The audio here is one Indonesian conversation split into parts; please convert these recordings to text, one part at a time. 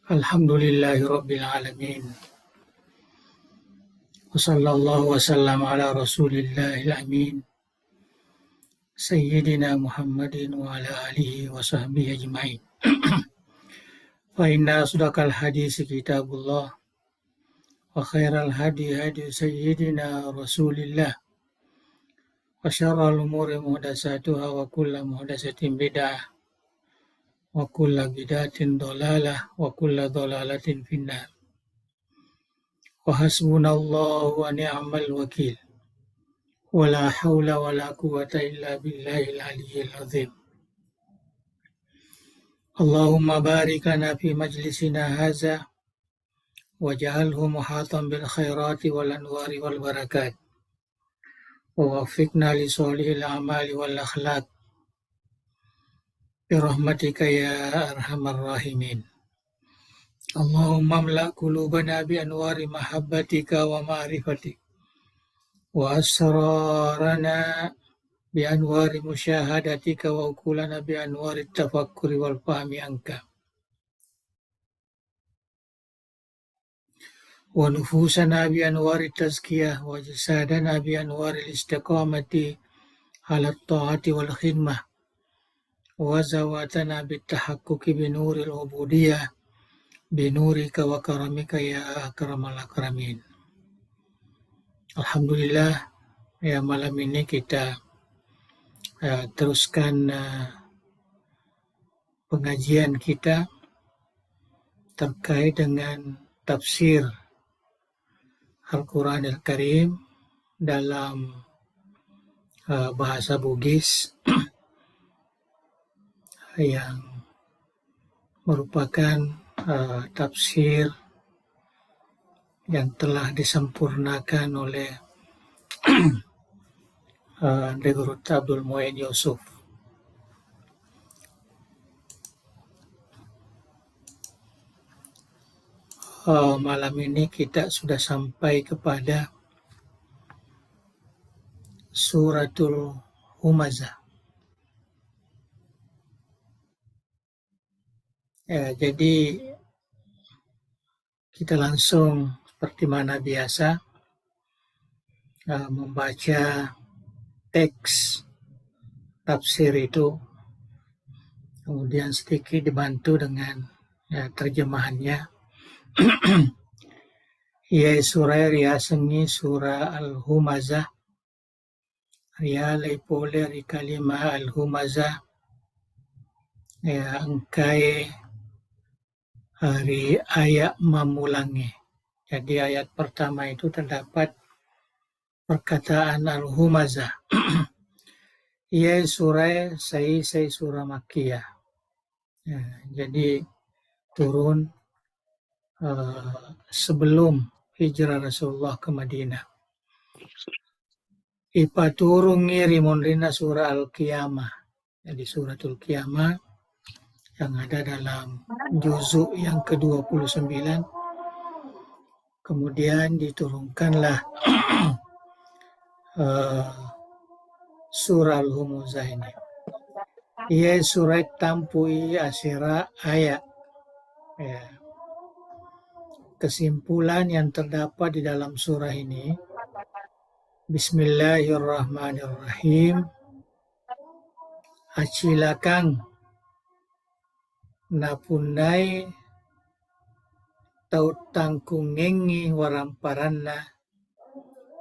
Alhamdulillahi Rabbil Alamin. Wa sallallahu wa sallam ala rasulillahil amin. Sayyidina Muhammadin wa ala alihi wa sahbihi ajma'in. Fa inna asdaqal hadisi kitabullah. Wa khairal hadi hadi sayyidina rasulillah. Wa syarral umuri muhdasatuhah wa kulla muhdasatin bid'ah. Wa kulla bid'atin dolalah wa kulla dolalatin finnar. Wa hasbunallahu wa ni'mal wakil. Wa la hawla wa la quwwata illa billahil aliyyil azim. Allahumma barik lana fi majlisina hadza waj'alhu muhatan bil khairati wal anwari wal barakat. Wa waffiqna li sholihil a'mali wal akhlaq bi rahmatika ya arhamar rahimin. Allahumma amla qulubana bi anwari mahabbatika wa ma'rifatik wa asrarana bi anwari musyahadatika wa ukulana bi anwari tafakkuri wal fahmi anka wa nufusana bi anwari tazkiyah wa jasadana bi anwari istiqamati ala ta'ati wal khidmah wa zawatana bi tahaqquqi bi nuril ubudiyah bi nurika wa karamika ya akramal akramin. Alhamdulillah, ya malam ini kita teruskan pengajian kita terkait dengan tafsir Al-Quranil Karim dalam bahasa Bugis yang merupakan tafsir yang telah disempurnakan oleh Dr. Abdul Mu'in Yusuf. Malam ini kita sudah sampai kepada Suratul Humazah. Jadi kita langsung seperti mana biasa membaca teks tafsir itu, kemudian sedikit dibantu dengan terjemahannya. Ia surah ria sengi surah Al-Humazah ria leipole ri kalimah Al-Humazah angkai hari ayat memulangi. Jadi ayat pertama itu terdapat perkataan Al-Humazah. Ia surah saya surah Makkiyah. Jadi turun sebelum hijrah Rasulullah ke Madinah. Ipa turun ngirimun rina surah Al-Qiyamah. Jadi suratul Qiyamah yang ada dalam juzuk yang ke-29. Kemudian diturunkanlah surah Al-Humazah ini. Ia surat tampui asyira ayat. Kesimpulan yang terdapat di dalam surah ini, Bismillahirrahmanirrahim. Acilakang napunai tau tangkungengi waramparanna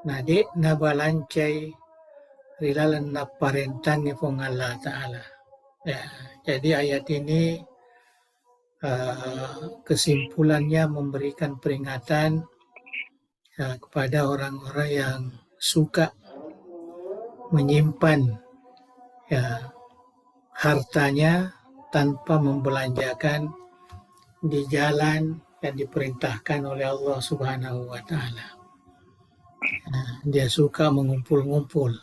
nade nabalancai rilalan naparentangi pong Allah Ta'ala. Jadi ayat ini kesimpulannya memberikan peringatan kepada orang-orang yang suka menyimpan hartanya tanpa membelanjakan di jalan yang diperintahkan oleh Allah Subhanahu wa Ta'ala. Dia suka mengumpul-ngumpul,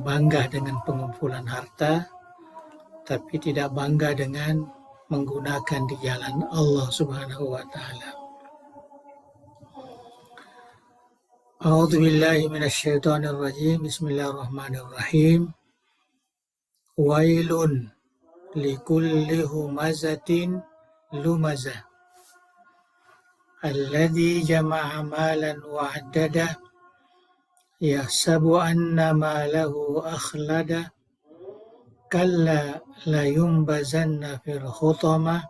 bangga dengan pengumpulan harta, tapi tidak bangga dengan menggunakan di jalan Allah Subhanahu wa Ta'ala. A'udzu billahi minasyaitonir rajim. Bismillahirrahmanirrahim. Wailun likulli humazatin lumazah. Alladzi jama'a malan wa 'addada yahsabu anna malahu akhlada kalla la yumbazanna fil khutamah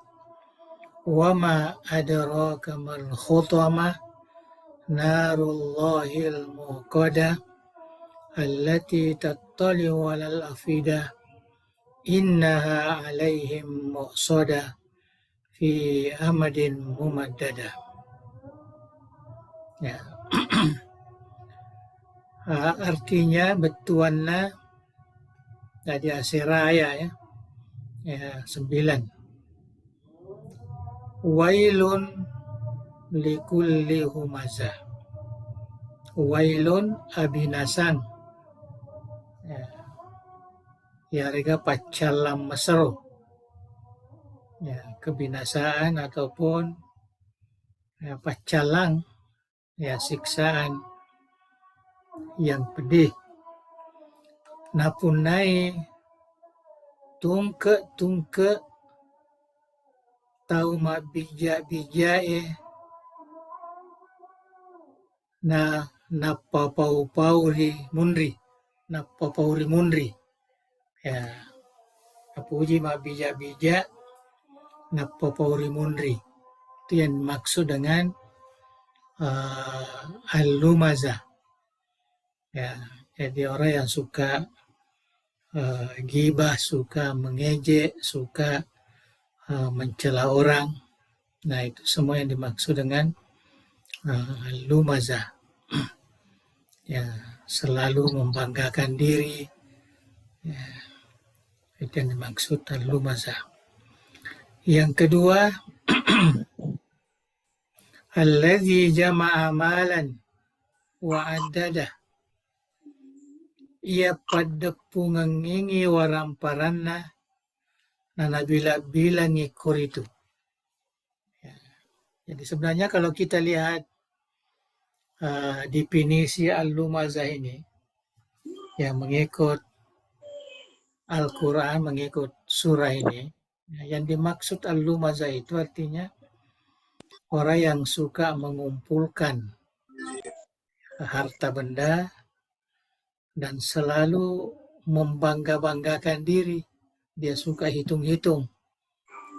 wa ma adraka mal khutamah narullahil muqadah allati tattali'u 'alal afidah innaha 'alaihim muqsadah fi amadin mumaddadah. Ya. Artinya betuanna tadi asiraya ya 9. Wailun likulli humazah. Wailun abinasan. Ya rega pacalam masro. Ya, kebinasaan ataupun ya, pacalang ya siksaan yang pedih. Napunai tungke tau mabija-bijae na papauri munri ya napuji mabija-bija na papauri munri. Itu yang maksud dengan al-lumazah. Ya, jadi orang yang suka gibah, suka mengejek, suka mencela orang. Nah, itu semua yang dimaksud dengan al-lumazah. Ya, selalu membanggakan diri. Ya, itu yang dimaksud al-lumazah. Yang kedua, alladzi jama'a malan wa 'addada. Ia pada pungangingi waramparanna na nabila-bilangi kuritu. Ya. Jadi sebenarnya kalau kita lihat definisi al-lumazah ini yang mengikut Al-Quran, mengikut surah ini, yang dimaksud al-lumazah itu artinya orang yang suka mengumpulkan harta benda dan selalu membangga-banggakan diri. Dia suka hitung-hitung.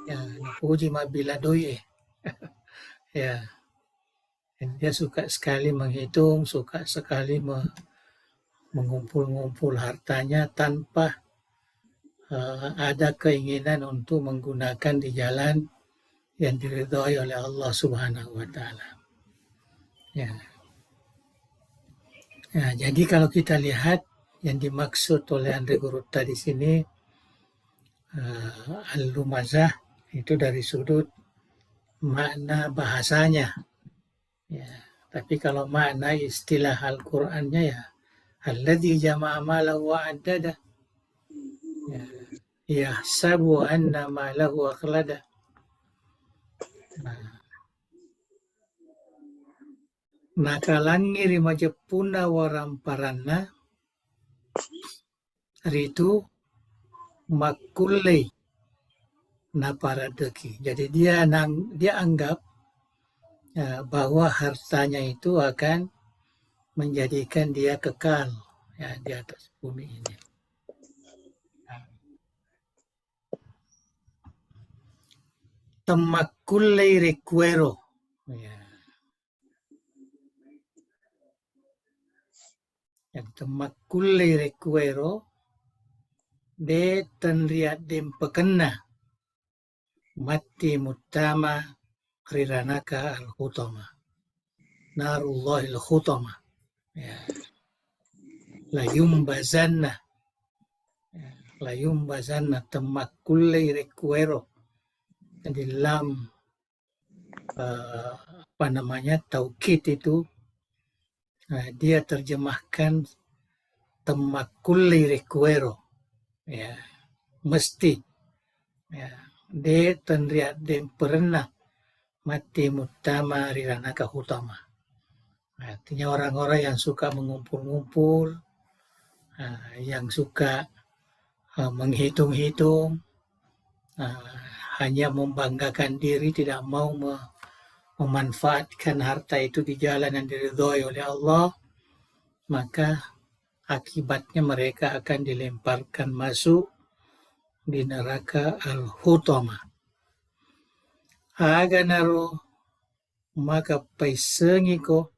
Ya, puji mabila doi. Ya. Dan dia suka sekali menghitung, suka sekali mengumpul-ngumpul hartanya tanpa ada keinginan untuk menggunakan di jalan yang diridhai oleh Allah Subhanahu wa taala. Ya. Ya, jadi kalau kita lihat yang dimaksud oleh Andre Guruta di sini al-lumazah itu dari sudut makna bahasanya. Ya, tapi kalau makna istilah Al-Qur'annya ya alladzi jama'a malahu wa 'addada. Ya, yahsabu anna malahu akhlada. Nakalangi rimajapuna waramparanna ritu makulei na paradeki. Jadi dia anggap bahwa hartanya itu akan menjadikan dia kekal ya di atas bumi ini. Temakulei recuero. Ya. Yang temakulei recuero de tenriat dempekena mati mutama riranaka al-khutama narullahil khutama ya la yumbazanna temakulei recuero. Jadi lam taukid itu dia terjemahkan temakulli recuero ya mesti ya de tenriat de pernah mati mutama riranaka hutama. Artinya orang-orang yang suka mengumpul-ngumpul, yang suka menghitung-hitung hanya membanggakan diri, tidak mau memanfaatkan harta itu di jalan yang diridhoi oleh Allah, maka akibatnya mereka akan dilemparkan masuk di neraka al-hutama. Aga naro maka paisengi ko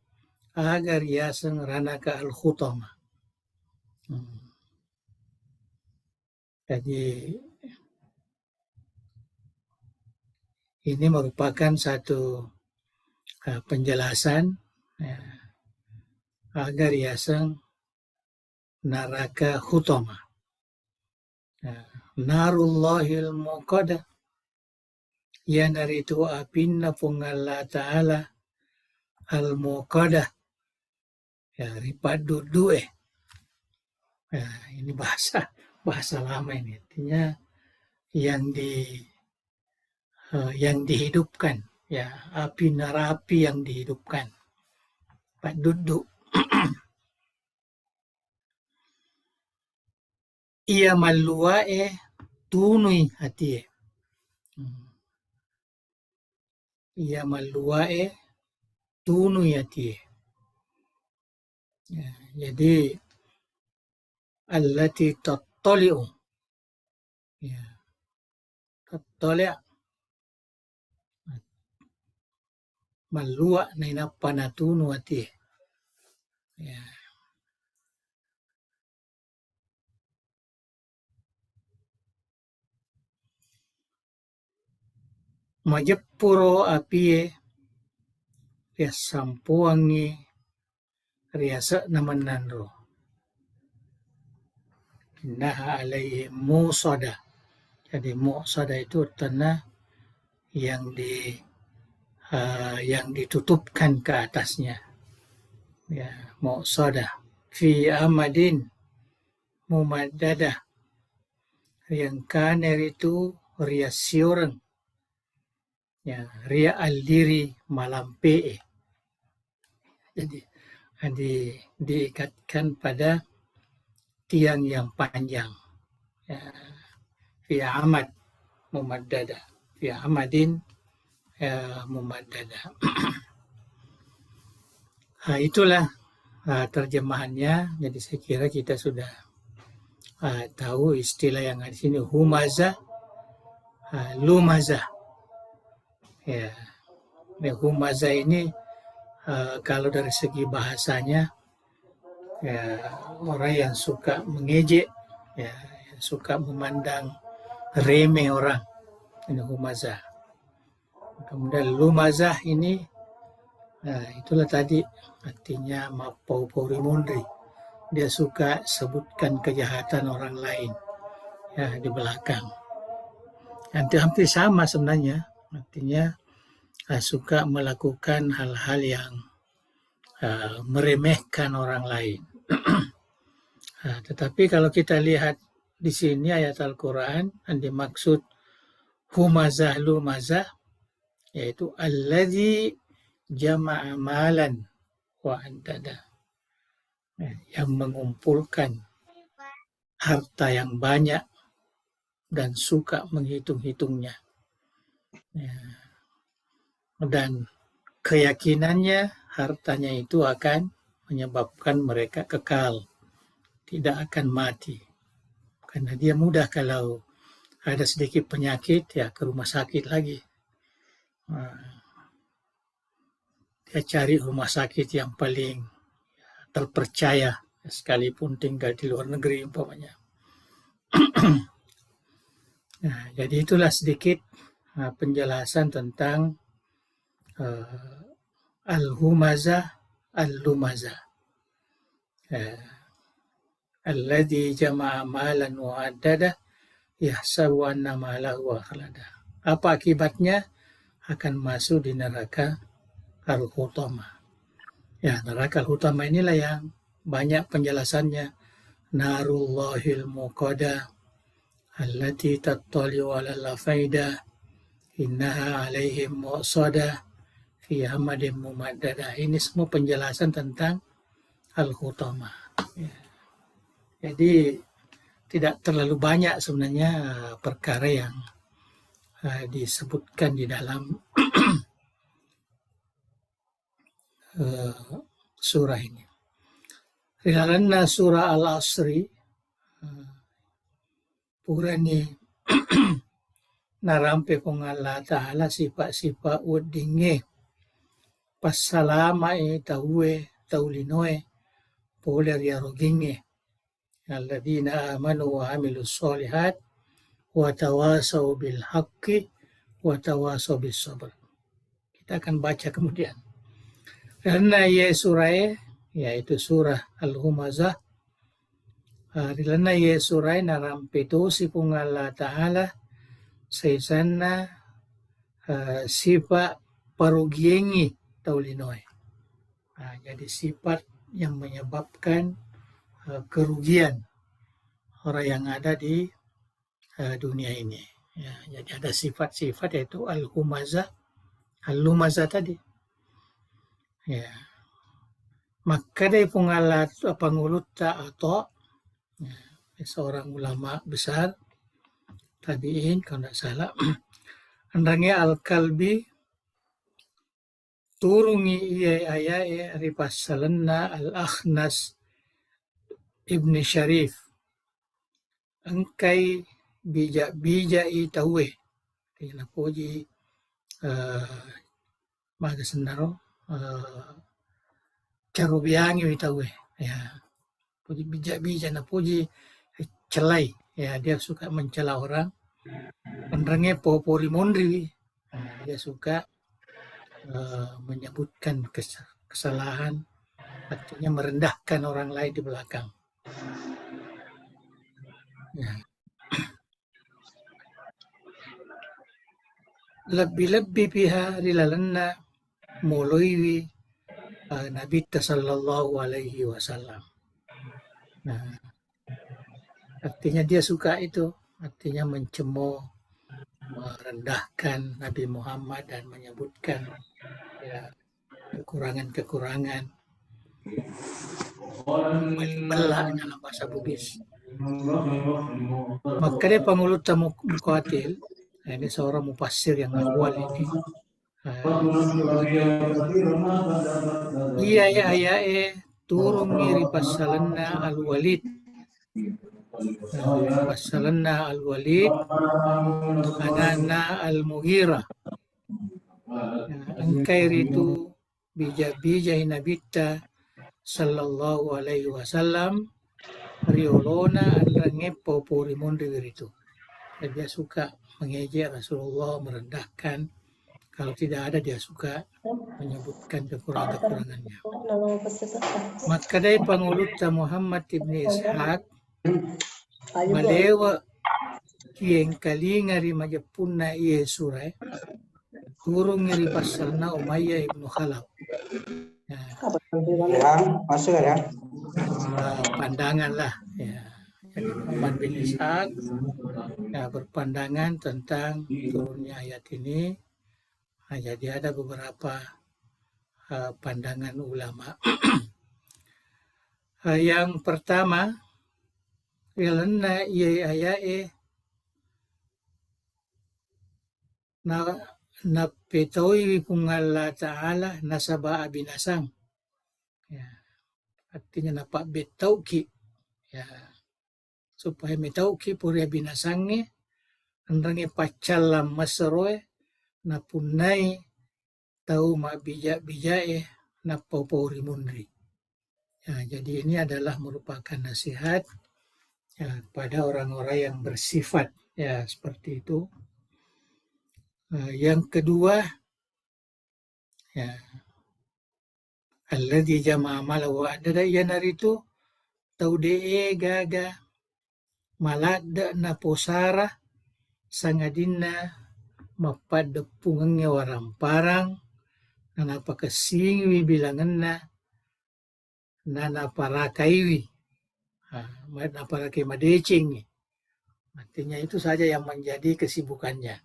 agar yasang ranaka al-hutama. Jadi ini merupakan satu penjelasan ya, agar yasang neraka hutama. Narullahil muqadah, yan itu api pung Allah Ta'ala al-muqadah, ya ripat dudu ya, ini bahasa lama ini, artinya yang dihidupkan, ya api narapi yang dihidupkan, pak dudu. Ia maluae tunui hati. Ia maluae tunui hati. Ya, jadi allati tattali'u. Ya. Tattali' malua na inapanatunu hati. Ya. Majapuro apie ria sampuangi riasa naman nanro. Innaha alaihi musada. Jadi musada itu tanah yang ditutupkan ke atasnya. Ya, musada. Fi amadin mumaddada. Yang kaner itu ria siurang. Ya, ria aldiri malampe. Jadi diikatkan pada tiang yang panjang. Ya, fi amad mumaddada. Fi amadin mumaddada. Nah, itulah terjemahannya. Jadi saya kira kita sudah tahu istilah yang ada di sini, humaza, lumaza. Ya, humaza ini kalau dari segi bahasanya, ya, orang yang suka mengejek, ya, yang suka memandang remeh orang, ini humaza. Kemudian lumazah ini, itulah tadi artinya mapau rimundri. Dia suka sebutkan kejahatan orang lain, ya, di belakang. Hampir sama sebenarnya, artinya suka melakukan hal-hal yang meremehkan orang lain. Tetapi kalau kita lihat di sini ayat Al-Quran yang dimaksud humazah lumazah, yaitu alladzi jama'a malan wa addada, yang mengumpulkan harta yang banyak dan suka menghitung-hitungnya. Ya. Dan keyakinannya hartanya itu akan menyebabkan mereka kekal, tidak akan mati. Karena dia mudah kalau ada sedikit penyakit, ya ke rumah sakit lagi. Dia cari rumah sakit yang paling terpercaya, sekalipun tinggal di luar negeri umpamanya. Nah, jadi itulah sedikit penjelasan tentang al-humazah al-lumazah. Alladzi jama'a malan wa addada yahsabu anna malahu akhlada. Apa akibatnya? Akan masuk di neraka al-hutama. Ya, neraka al-hutama inilah yang banyak penjelasannya. Narullahil muqadah allati tattali'u 'alal afaidah innaha 'alaihim mu'sadah fi hamadin mumaddada. Ini semua penjelasan tentang al-hutama. Ya. Jadi tidak terlalu banyak sebenarnya perkara yang disebutkan di dalam surah ini. Rilalanna surah Al-Asri purani narampe kong Allah Ta'ala sifat-sifat udinge passalama taue taulinoe poler ya roginge alladzina amanu wa amilus solihat wa tawasau bil haqqi wa tawasau bis sabr. Kita akan baca kemudian. Karena ye surah yaitu surah Al-Humazah. Rilana ye surah narampe tosi kong Allah Ta'ala saisana sifat parugiengi taulinoe. Jadi sifat yang menyebabkan kerugian orang yang ada di dunia ini. Ya, jadi ada sifat-sifat yaitu al-humazah, al-lumazah tadi. Ya. Maka dari pengalat pangulut atau seorang ulama besar tabi'in kalau tidak salah andangnya al-kalbi turungi iya ayae ripassalanna al-akhnas ibni syarif engkai bija itawe tina poji maga sendaro carubiangi itawe ya poji bija na poji celai ya dia suka mencela orang penerangnya popori mondri dia suka menyebutkan kesalahan artinya merendahkan orang lain di belakang ya. Lebih-lebih pihak rilalanna mulaiwi Nabi sallallahu alaihi wasallam. Nah, artinya dia suka itu, artinya mencemooh, merendahkan Nabi Muhammad dan menyebutkan ya, kekurangan-kekurangan, membela dalam bahasa Bugis. Maka dia pengulut Muqatil, ini seorang mufassir yang awal ini. Iya turun ngiri pasalanna al-Walid. Pasalanna al-Walid anana al-Mughirah. Angkai ritu bija-bija nabita sallallahu alaihi wasallam riolona andrange popori mondri itu. Dia suka mengejek Rasulullah, merendahkan. Kalau tidak ada dia suka menyebutkan kekurangannya. Maka dari pangulut Muhammad ibni Ishaq malewa kieng kalinga ri majapunna iye surah turung ngiri pasalna Umayyah ibnu Khalaf. Masuk ya. Pandangan lah ya. Jadi Muhammad bin Ishaq ya, berpandangan tentang turunnya ayat ini. Jadi ada beberapa pandangan ulama. Yang pertama, ilana iya ayae na petoi pungalla ta'ala nasaba binasang. Ya. Artinya napa betauki ya supaya metauki puri binasangnya andrange pacalam masaroe na punai tahu ma bija-bijae na popori mundri. Ya, jadi ini adalah merupakan nasihat ya, pada orang-orang yang bersifat ya seperti itu. Yang kedua ya alladzi jama'a mala wa adada yanaritu taude gaga malada na posara sangadinna mapadepungangnya warang parang nanapa kasingwi bilanganna nanaparakaiwi naparakai madecing. Artinya itu saja yang menjadi kesibukannya,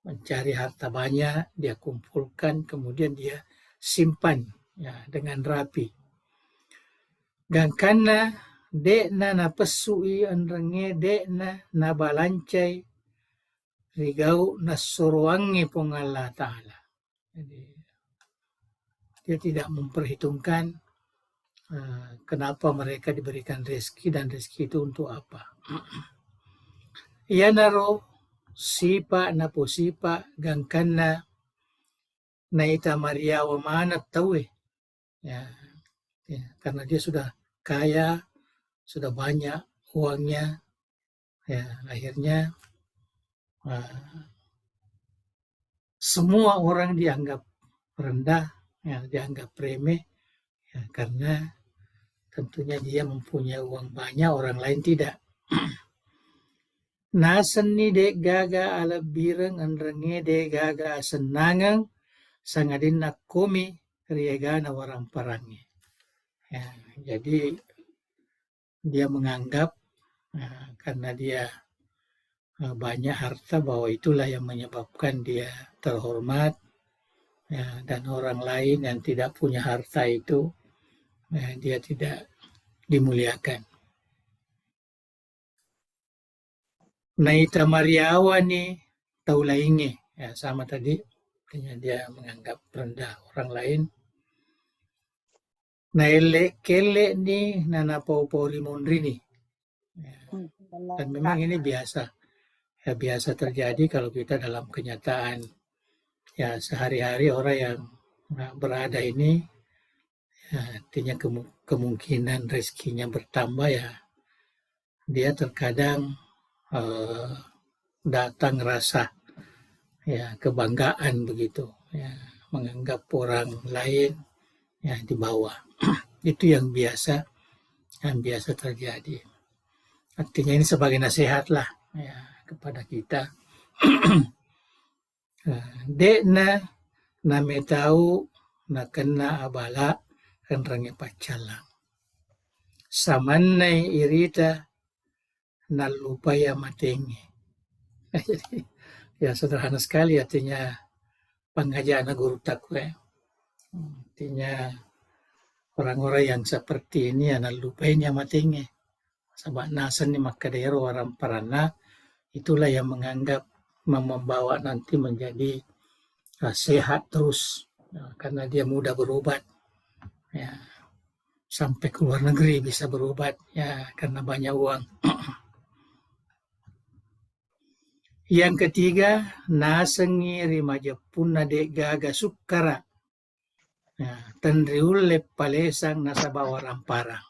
mencari harta banyak dia kumpulkan kemudian dia simpan ya dengan rapi. Gangkana dekna na pesui andrenge dekna na balancai rigau nasuruangi pong Allah Ta'ala. Jadi dia tidak memperhitungkan kenapa mereka diberikan rezeki dan rezeki itu untuk apa. Ia naro sipa na po sipa gangkana na ita Maria wa mana tahu ya, karena dia sudah kaya, sudah banyak uangnya, ya akhirnya semua orang dianggap rendah, ya, dianggap remeh, ya, karena tentunya dia mempunyai uang banyak, orang lain tidak. Nasan ni dek gaga ala bireng andrenge dek gaga senangang sangadin nakomi riegana warang parangi. Ya, jadi dia menganggap karena dia banyak harta bahwa itulah yang menyebabkan dia terhormat, ya, dan orang lain yang tidak punya harta itu dia tidak dimuliakan. Naita Mariawa nih taulainge, ya sama tadi, dia menganggap rendah orang lain. Naele kele nih nana pau-pauri mondri nih. Dan memang ini biasa, ya biasa terjadi kalau kita dalam kenyataan, ya sehari-hari orang yang berada ini, ya, artinya kemungkinan rezekinya bertambah, ya dia terkadang datang rasa ya kebanggaan begitu, ya menganggap orang lain ya di bawah. Itu yang biasa terjadi. Artinya ini sebagai nasihat lah ya kepada kita. Dekna name tahu na kena abala kan rangi pacalang. Samannai irita nalupaya matengi. Jadi ya sederhana sekali artinya pengajaran guru takwa. Artinya orang-orang yang seperti ini ya nalupain ya matengi. Sabak nasan ni makadero orang parana itulah yang menganggap membawa nanti menjadi sehat terus ya, karena dia mudah berobat ya, sampai ke luar negeri bisa berobat ya karena banyak uang. Yang ketiga, nasengi rimaja punna de gaga sukara. Ya, tandriule palesang nasabawa ramparang.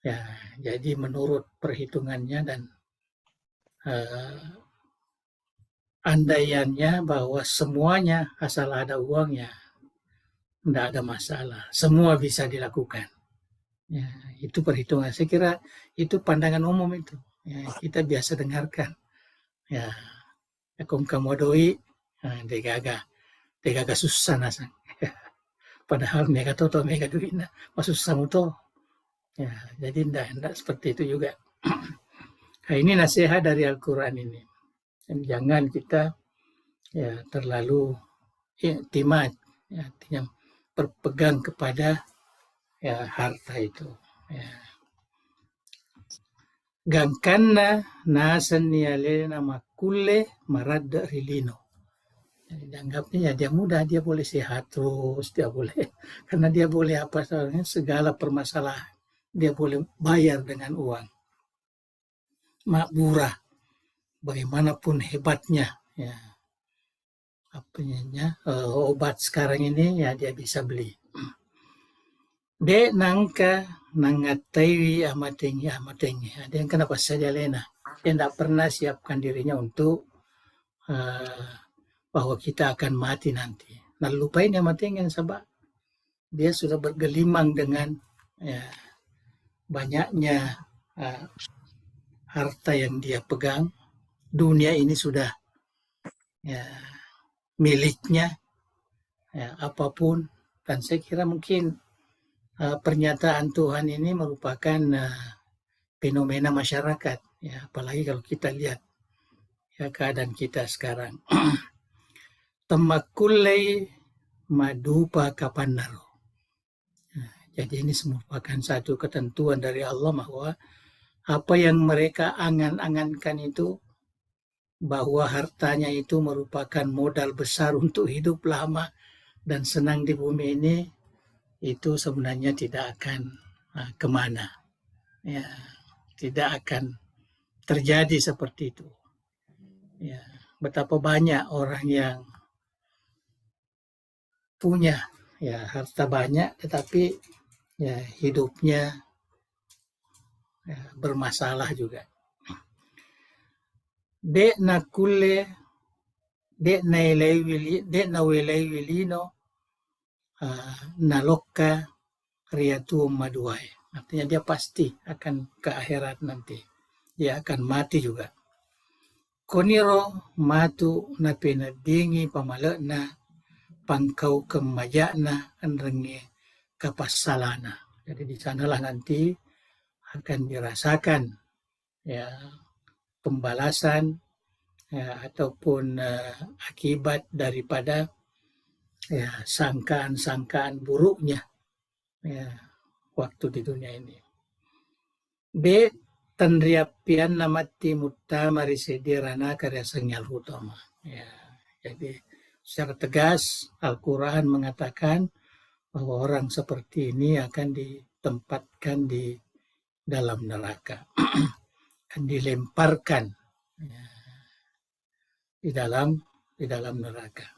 Ya, jadi menurut perhitungannya dan andaiannya bahwa semuanya asal ada uangnya, tidak ada masalah. Semua bisa dilakukan. Ya, itu perhitungan. Saya kira itu pandangan umum itu. Ya, kita biasa dengarkan. Ya, kung kamodoi, degaga susah nasang. Padahal mega toto mega duitna, masusah muto. Ya, jadi enggak seperti itu juga. Nah, ini nasihat dari Al-Quran ini. Dan jangan kita ya terlalu timad, ya, artinya berpegang kepada ya harta itu. Ya. Gangkanna nasan nialena makule marada rilino. Jadi dianggapnya ya dia mudah, dia boleh sehat terus, dia boleh karena dia boleh apa soalnya segala permasalahan dia boleh bayar dengan uang. Makmurah, bagaimanapun hebatnya, ya apanya obat sekarang ini ya dia bisa beli. De nangka nangataiwi amatengi. Ada yang kenapa saja lena, dia tidak pernah siapkan dirinya untuk bahwa kita akan mati nanti. Nah lupain yang matengi sabab dia sudah bergelimang dengan ya, banyaknya harta yang dia pegang, dunia ini sudah ya, miliknya, ya, apapun. Dan saya kira mungkin pernyataan Tuhan ini merupakan fenomena masyarakat, ya, apalagi kalau kita lihat ya keadaan kita sekarang. Temakulai madupa kapanaro. Jadi ini merupakan satu ketentuan dari Allah bahwa apa yang mereka angan-angankan itu bahwa hartanya itu merupakan modal besar untuk hidup lama dan senang di bumi ini, itu sebenarnya tidak akan kemana. Ya, tidak akan terjadi seperti itu. Ya, betapa banyak orang yang punya ya harta banyak, tetapi ya hidupnya ya, bermasalah juga. Dekna kulle, dekna wilino, nalokka riatu maduai. Artinya dia pasti akan ke akhirat nanti. Dia akan mati juga. Koniro matu na pinadingi pamalekna pangkau kemajana anrengi kapasalana. Jadi di sanalah nanti akan dirasakan ya pembalasan ya, ataupun akibat daripada ya sangkaan-sangkaan buruknya ya waktu di dunia ini. B tanriapian namati mutta marisedirana karya sengyal utama. Ya, jadi secara tegas Al-Quran mengatakan bahwa orang seperti ini akan ditempatkan di dalam neraka, akan dilemparkan ya, di dalam neraka.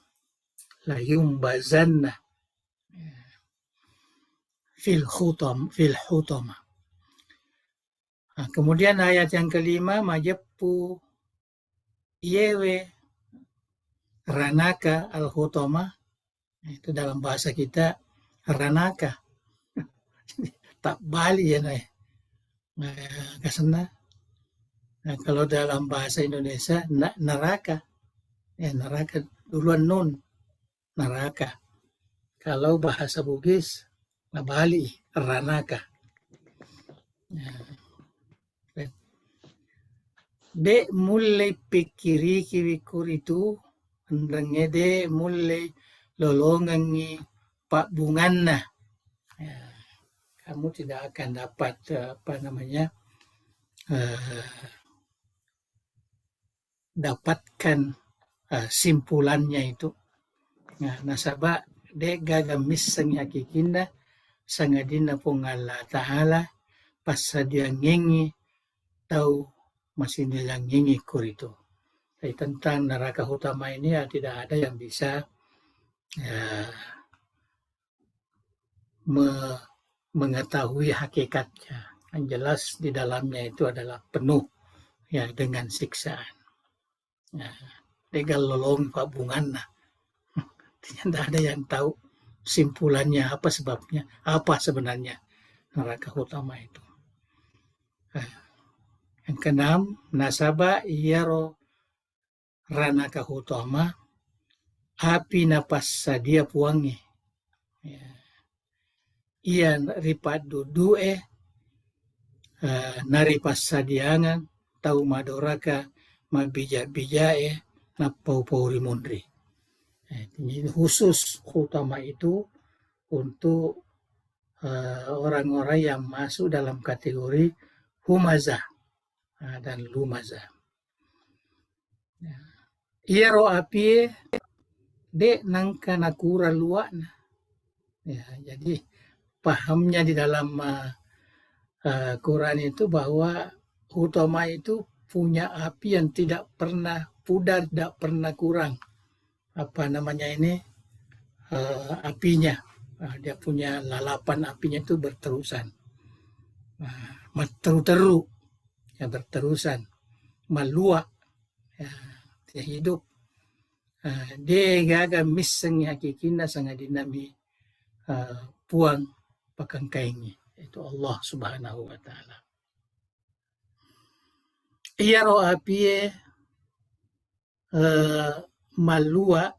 La yumbazanna fil hutama. Nah, kemudian ayat yang kelima, majappu yewe ranaka al-hutama, itu dalam bahasa kita ranaka. Tak bali ya nih. Kasana. Nah, kalau dalam bahasa Indonesia neraka. Ya neraka duluan nun neraka. Kalau bahasa Bugis Bali ranaka. Ya. De mulai pikiri kiwikur itu hendaknya de mulai lolongangi pak bunganna. Ya, kamu tidak akan dapat dapatkan simpulannya itu. Nah, nasaba de gagamis sang hakikinda sangadina pong Allah Ta'ala pasadia ngengi tahu masih nilang ngengi kur itu. Jadi tentang neraka utama ini ya, tidak ada yang bisa mengetahui hakikatnya. Yang jelas di dalamnya itu adalah penuh ya dengan siksaan. Ya, legal lolong pabungan nah. Tidak ada yang tahu simpulannya apa sebabnya, apa sebenarnya neraka utama itu. Yang keenam, nasaba iyaro ranaka utama api napas sadia puangi. Ya. Ia ripat dudue naripas sadiangan tau madoraka mabija-bijae napau-pau rimundri. Ini khusus utama itu untuk orang-orang yang masuk dalam kategori humazah dan lumazah. Iero api de nangka nakura luakna. Ya, jadi pahamnya di dalam Quran itu bahwa utama itu punya api yang tidak pernah pudar, tidak pernah kurang. Apa namanya ini apinya. Dia punya lalapan apinya itu berterusan. Teru-teru ya berterusan. Malua ya, dia hidup. Dia gaga miseng hakikina sangat dinami puang pakangkaingi. Itu Allah Subhanahu wa Ta'ala. Iya ro apie malua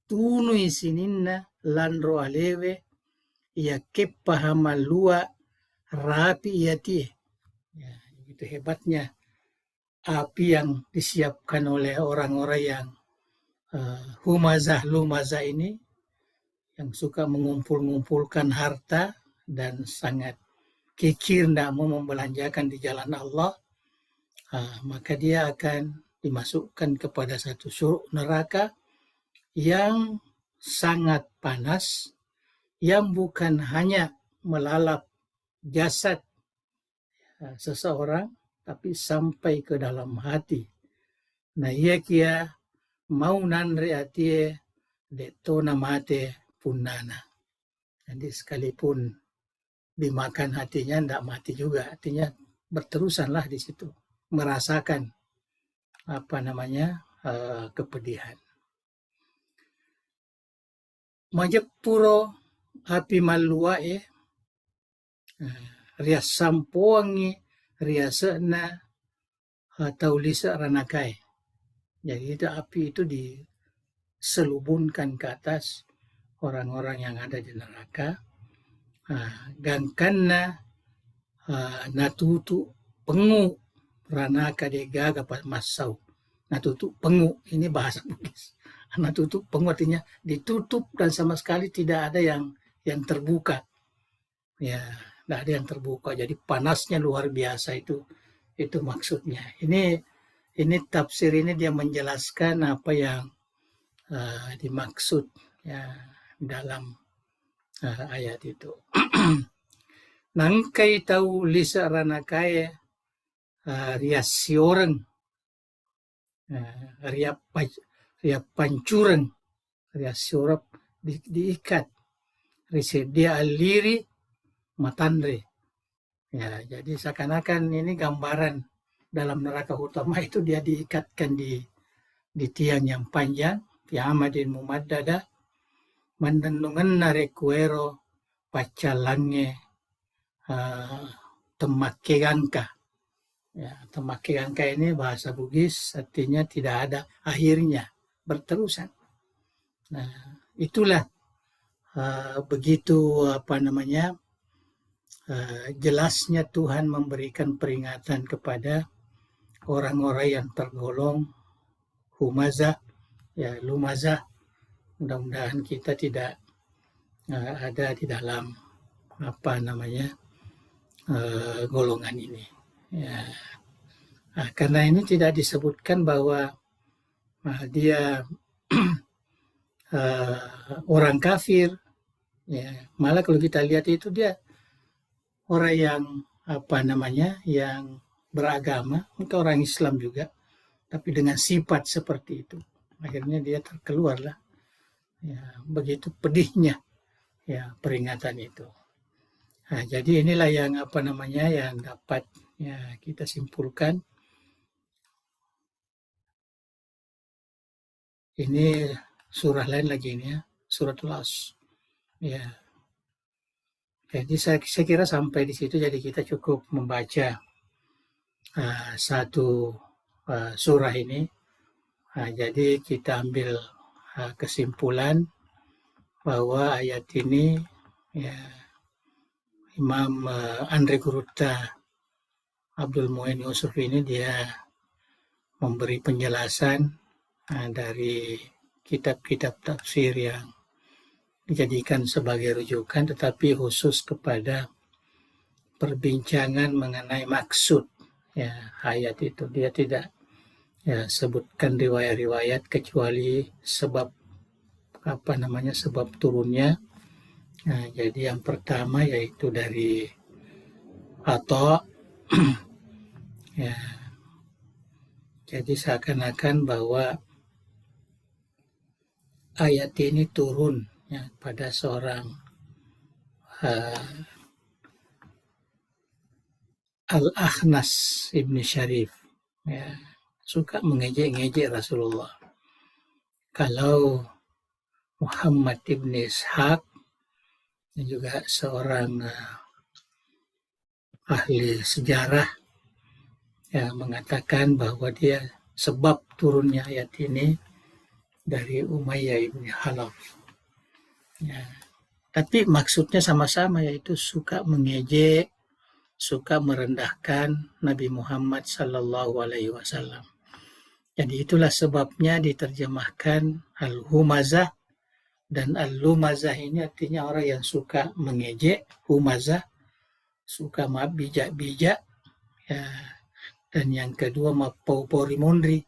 tunu isininna landro alewe ia keppa malua rapi iati. Ya, itu hebatnya api yang disiapkan oleh orang-orang yang humazah lumazah ini yang suka mengumpulkan harta dan sangat kikir tidak mau membelanjakan di jalan Allah, maka dia akan dimasukkan kepada satu neraka yang sangat panas, yang bukan hanya melalap jasad seseorang, tapi sampai ke dalam hati. Nah, ia kia mau nanre atie detona mate punana. Jadi sekalipun dimakan hatinya, tidak mati juga, artinya berterusanlah di situ, merasakan kepedihan. Majapuro api maluae ria sampoangi ria sena atau lisa ranakai. Jadi itu api itu diselubunkan ke atas orang-orang yang ada di neraka. Gangkanna natutu pengu ranaka degaga pas masau. Natutu pengu, ini bahasa Bugis. Natutu pengu artinya ditutup dan sama sekali tidak ada yang terbuka. Ya, tidak ada yang terbuka. Jadi panasnya luar biasa itu maksudnya. Ini tafsir ini dia menjelaskan apa yang dimaksud ya dalam ayat itu. Nangkai tahu lisa ranakai riasi orang, ria pancuran, riasi orang diikat, dia aliri matandre. Ya, jadi seakan-akan ini gambaran dalam neraka utama itu dia diikatkan di tiang yang panjang, tiamadin mumaddada, mandandungan narekuero pacalange temakegangka. Ya, temakegangka ini bahasa Bugis artinya tidak ada akhirnya, berterusan. Nah, itulah begitu jelasnya Tuhan memberikan peringatan kepada orang-orang yang tergolong humazah, ya lumazah. Mudah-mudahan kita tidak ada di dalam golongan ini. Ya. Karena ini tidak disebutkan bahwa dia orang kafir. Ya. Malah kalau kita lihat itu dia orang yang yang beragama, mungkin orang Islam juga, tapi dengan sifat seperti itu. Akhirnya dia terkeluarlah. Ya, begitu pedihnya ya peringatan itu. Nah, jadi inilah yang yang dapat ya kita simpulkan. Ini surah lain lagi ini ya, suratul As. Ya. Jadi saya kira sampai di situ, jadi kita cukup membaca satu surah ini. Jadi kita ambil kesimpulan bahwa ayat ini ya Imam Andre Guruta Abdul Muin Yusuf ini dia memberi penjelasan dari kitab-kitab tafsir yang dijadikan sebagai rujukan, tetapi khusus kepada perbincangan mengenai maksud ya ayat itu. Dia tidak ya sebutkan riwayat-riwayat kecuali sebab sebab turunnya. Nah, jadi yang pertama yaitu dari Atha ya. Jadi seakan-akan bahwa ayat ini turun ya pada seorang Al-Akhnas Ibn Syarif ya, suka mengejek-ngejek Rasulullah. Kalau Muhammad Ibn Ishaq juga seorang ahli sejarah ya mengatakan bahwa dia sebab turunnya ayat ini dari Umayyah Ibn Khalaf. Ya. Tapi maksudnya sama-sama, yaitu suka mengejek, suka merendahkan Nabi Muhammad Sallallahu Alaihi Wasallam. Jadi itulah sebabnya diterjemahkan al-humazah, dan al-lumazah ini artinya orang yang suka mengejek, humazah suka bijak-bijak, ya. Dan yang kedua mapau-pori mondri,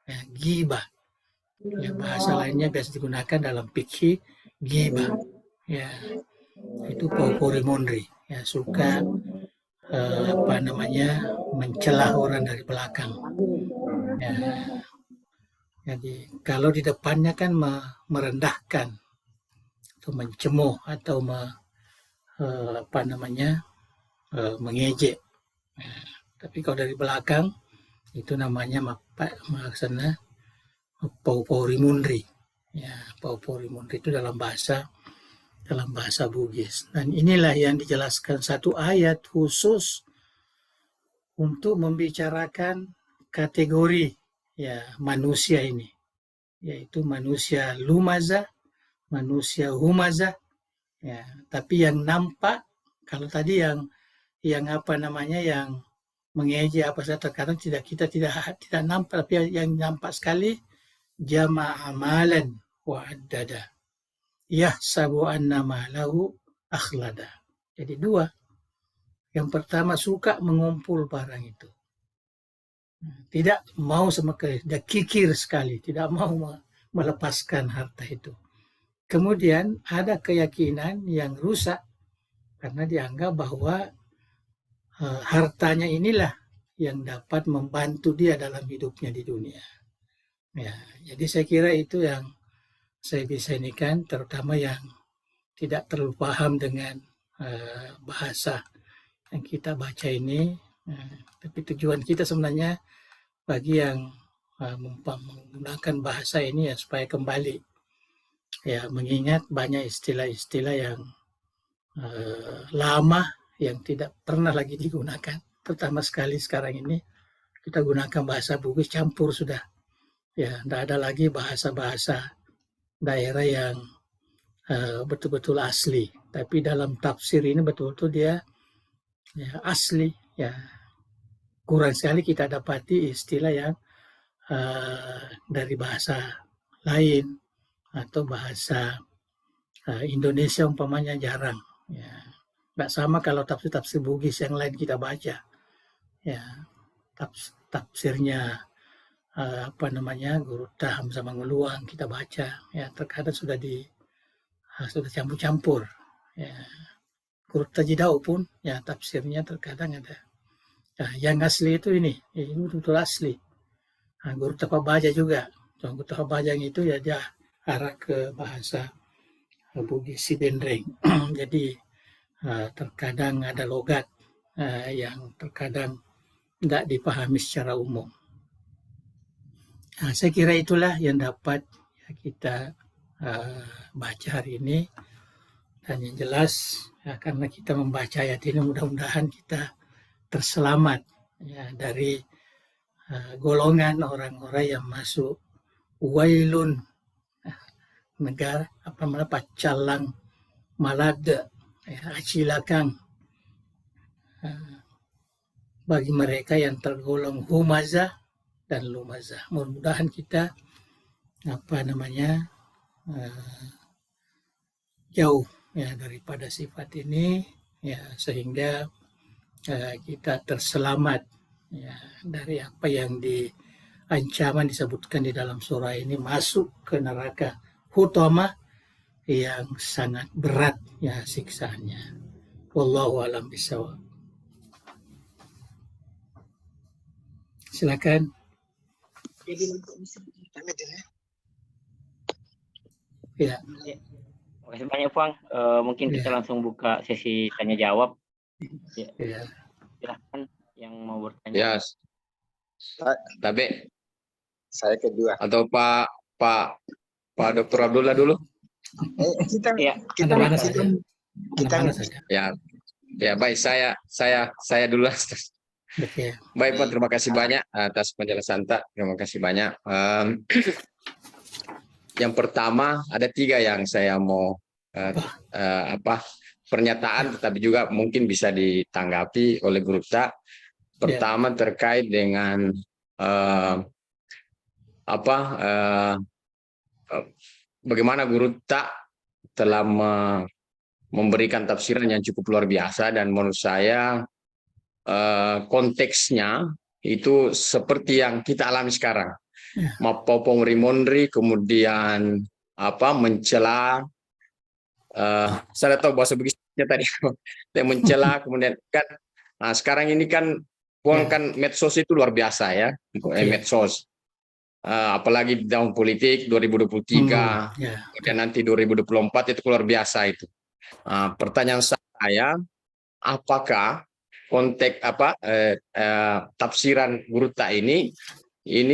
ya, ghibah. Ya, bahasa lainnya biasa digunakan dalam fikih ghibah. Ya, itu paupuri mondri. Ya, suka mencelah orang dari belakang. Ya, jadi kalau di depannya kan merendahkan atau mencemooh atau mengejek. Nah, tapi kalau dari belakang itu namanya maksudnya paupuri mundri. Ya, paupuri mundri itu dalam bahasa Bugis. Dan inilah yang dijelaskan satu ayat khusus untuk membicarakan kategori ya manusia ini, yaitu manusia lumaza, manusia humaza. Ya, tapi yang nampak, kalau tadi yang yang mengejek apa saja terkadang kita tidak nampak, tapi yang nampak sekali jama' amalan wa addada yahsabu anna malahu akhlada. Jadi dua. Yang pertama suka mengumpul barang itu. Tidak mau sama sekali, tidak kikir sekali, tidak mau melepaskan harta itu. Kemudian ada keyakinan yang rusak karena dianggap bahwa hartanya inilah yang dapat membantu dia dalam hidupnya di dunia. Ya, jadi saya kira itu yang saya bisa inikan, terutama yang tidak terlalu paham dengan bahasa yang kita baca ini. Tapi tujuan kita sebenarnya bagi yang menggunakan bahasa ini ya supaya kembali ya mengingat banyak istilah-istilah yang lama yang tidak pernah lagi digunakan. Pertama sekali sekarang ini kita gunakan bahasa Bugis campur sudah. Ya, tidak ada lagi bahasa-bahasa daerah yang betul-betul asli. Tapi dalam tafsir ini betul-betul dia ya, asli. Ya, kurang sekali kita dapati istilah yang dari bahasa lain atau bahasa Indonesia umpamanya jarang. Ya, nggak sama kalau tafsir-tafsir Bugis yang lain kita baca. Ya, tafsirnya Guru Taham sama Nguluang kita baca. Ya, terkadang sudah campur-campur. Ya, Guru Tajidau pun ya tafsirnya terkadang ada. Nah, yang asli itu ini betul asli. Nah, Guru Tapabaja juga. Guru Tapabaja itu ya dia arah ke bahasa Bugis Sidendreng. Jadi terkadang ada logat yang terkadang tidak dipahami secara umum. Nah, saya kira itulah yang dapat kita baca hari ini. Dan yang jelas ya, karena kita membaca ayat ini mudah-mudahan kita terselamat ya, dari golongan orang-orang yang masuk wailun negara pacalang malada ya, acilakang bagi mereka yang tergolong humaza dan lumaza. Mudah-mudahan kita jauh ya daripada sifat ini ya sehingga kita terselamat ya dari apa yang ancaman disebutkan di dalam surah ini masuk ke neraka hutama yang sangat berat ya siksaannya. Wallahu a'lam bishawab. Silakan. Ya. Terima kasih banyak, Bang. Mungkin kita langsung buka sesi tanya jawab. Ya. Silahkan yang mau bertanya. Ya, Tabe. Saya kedua. Atau Pak Dr. Abdullah dulu. Kita mana saja. Ya baik, saya dulu. Okay. Baik Pak, terima kasih banyak atas penjelasan Tak. Terima kasih banyak. Yang pertama ada 3 yang saya mau pernyataan, tetapi juga mungkin bisa ditanggapi oleh Guru Tak. Pertama terkait dengan bagaimana Guru Tak telah memberikan tafsiran yang cukup luar biasa, dan menurut saya konteksnya itu seperti yang kita alami sekarang. Ya. Mapopong Rimondri, kemudian mencela, saya tahu bahasa Bugisnya tadi, mencela, kemudian kan sekarang ini kan kan medsos itu luar biasa ya, medsos. Apalagi di tahun politik 2023, kemudian nanti 2024 itu luar biasa itu. Pertanyaan saya, apakah konteks tafsiran gurita ini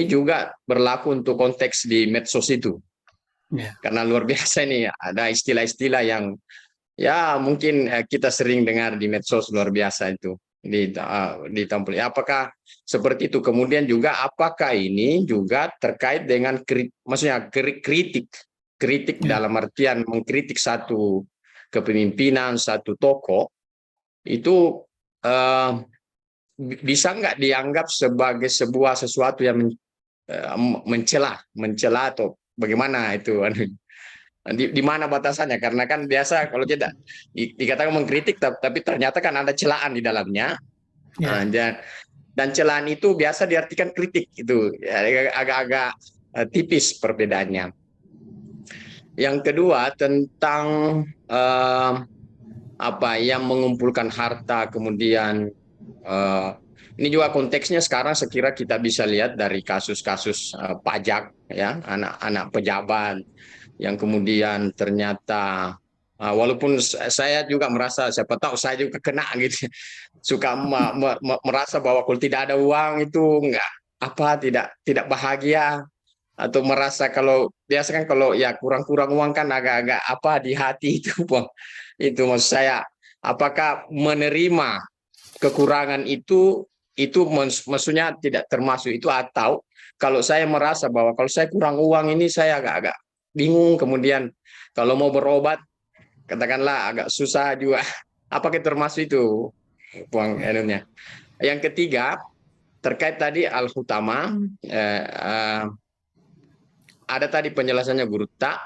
juga berlaku untuk konteks di medsos itu? Karena luar biasa ini ada istilah-istilah yang ya mungkin kita sering dengar di medsos, luar biasa itu di tampil. Apakah seperti itu? Kemudian juga apakah ini juga terkait dengan maksudnya kritik dalam artian mengkritik satu kepemimpinan, satu tokoh itu bisa nggak dianggap sebagai sesuatu yang mencela atau bagaimana itu? Di mana batasannya? Karena kan biasa kalau tidak dikatakan mengkritik, tapi ternyata kan ada celaan di dalamnya. Dan celaan itu biasa diartikan kritik, itu agak-agak tipis perbedaannya. Yang kedua tentang yang mengumpulkan harta, kemudian ini juga konteksnya sekarang sekira kita bisa lihat dari kasus-kasus pajak ya, anak-anak pejabat yang kemudian ternyata walaupun saya juga merasa, siapa tahu saya juga kena gitu, suka merasa bahwa kalau tidak ada uang itu tidak bahagia, atau merasa kalau biasa kan kalau ya kurang-kurang uang kan agak-agak di hati itu Bang. Itu maksud saya, apakah menerima kekurangan itu maksudnya tidak termasuk itu, atau kalau saya merasa bahwa kalau saya kurang uang ini saya agak-agak bingung, kemudian kalau mau berobat katakanlah agak susah juga, apakah termasuk itu Bang Enunya? Yang ketiga terkait tadi al-hutama, ada tadi penjelasannya Guru Tak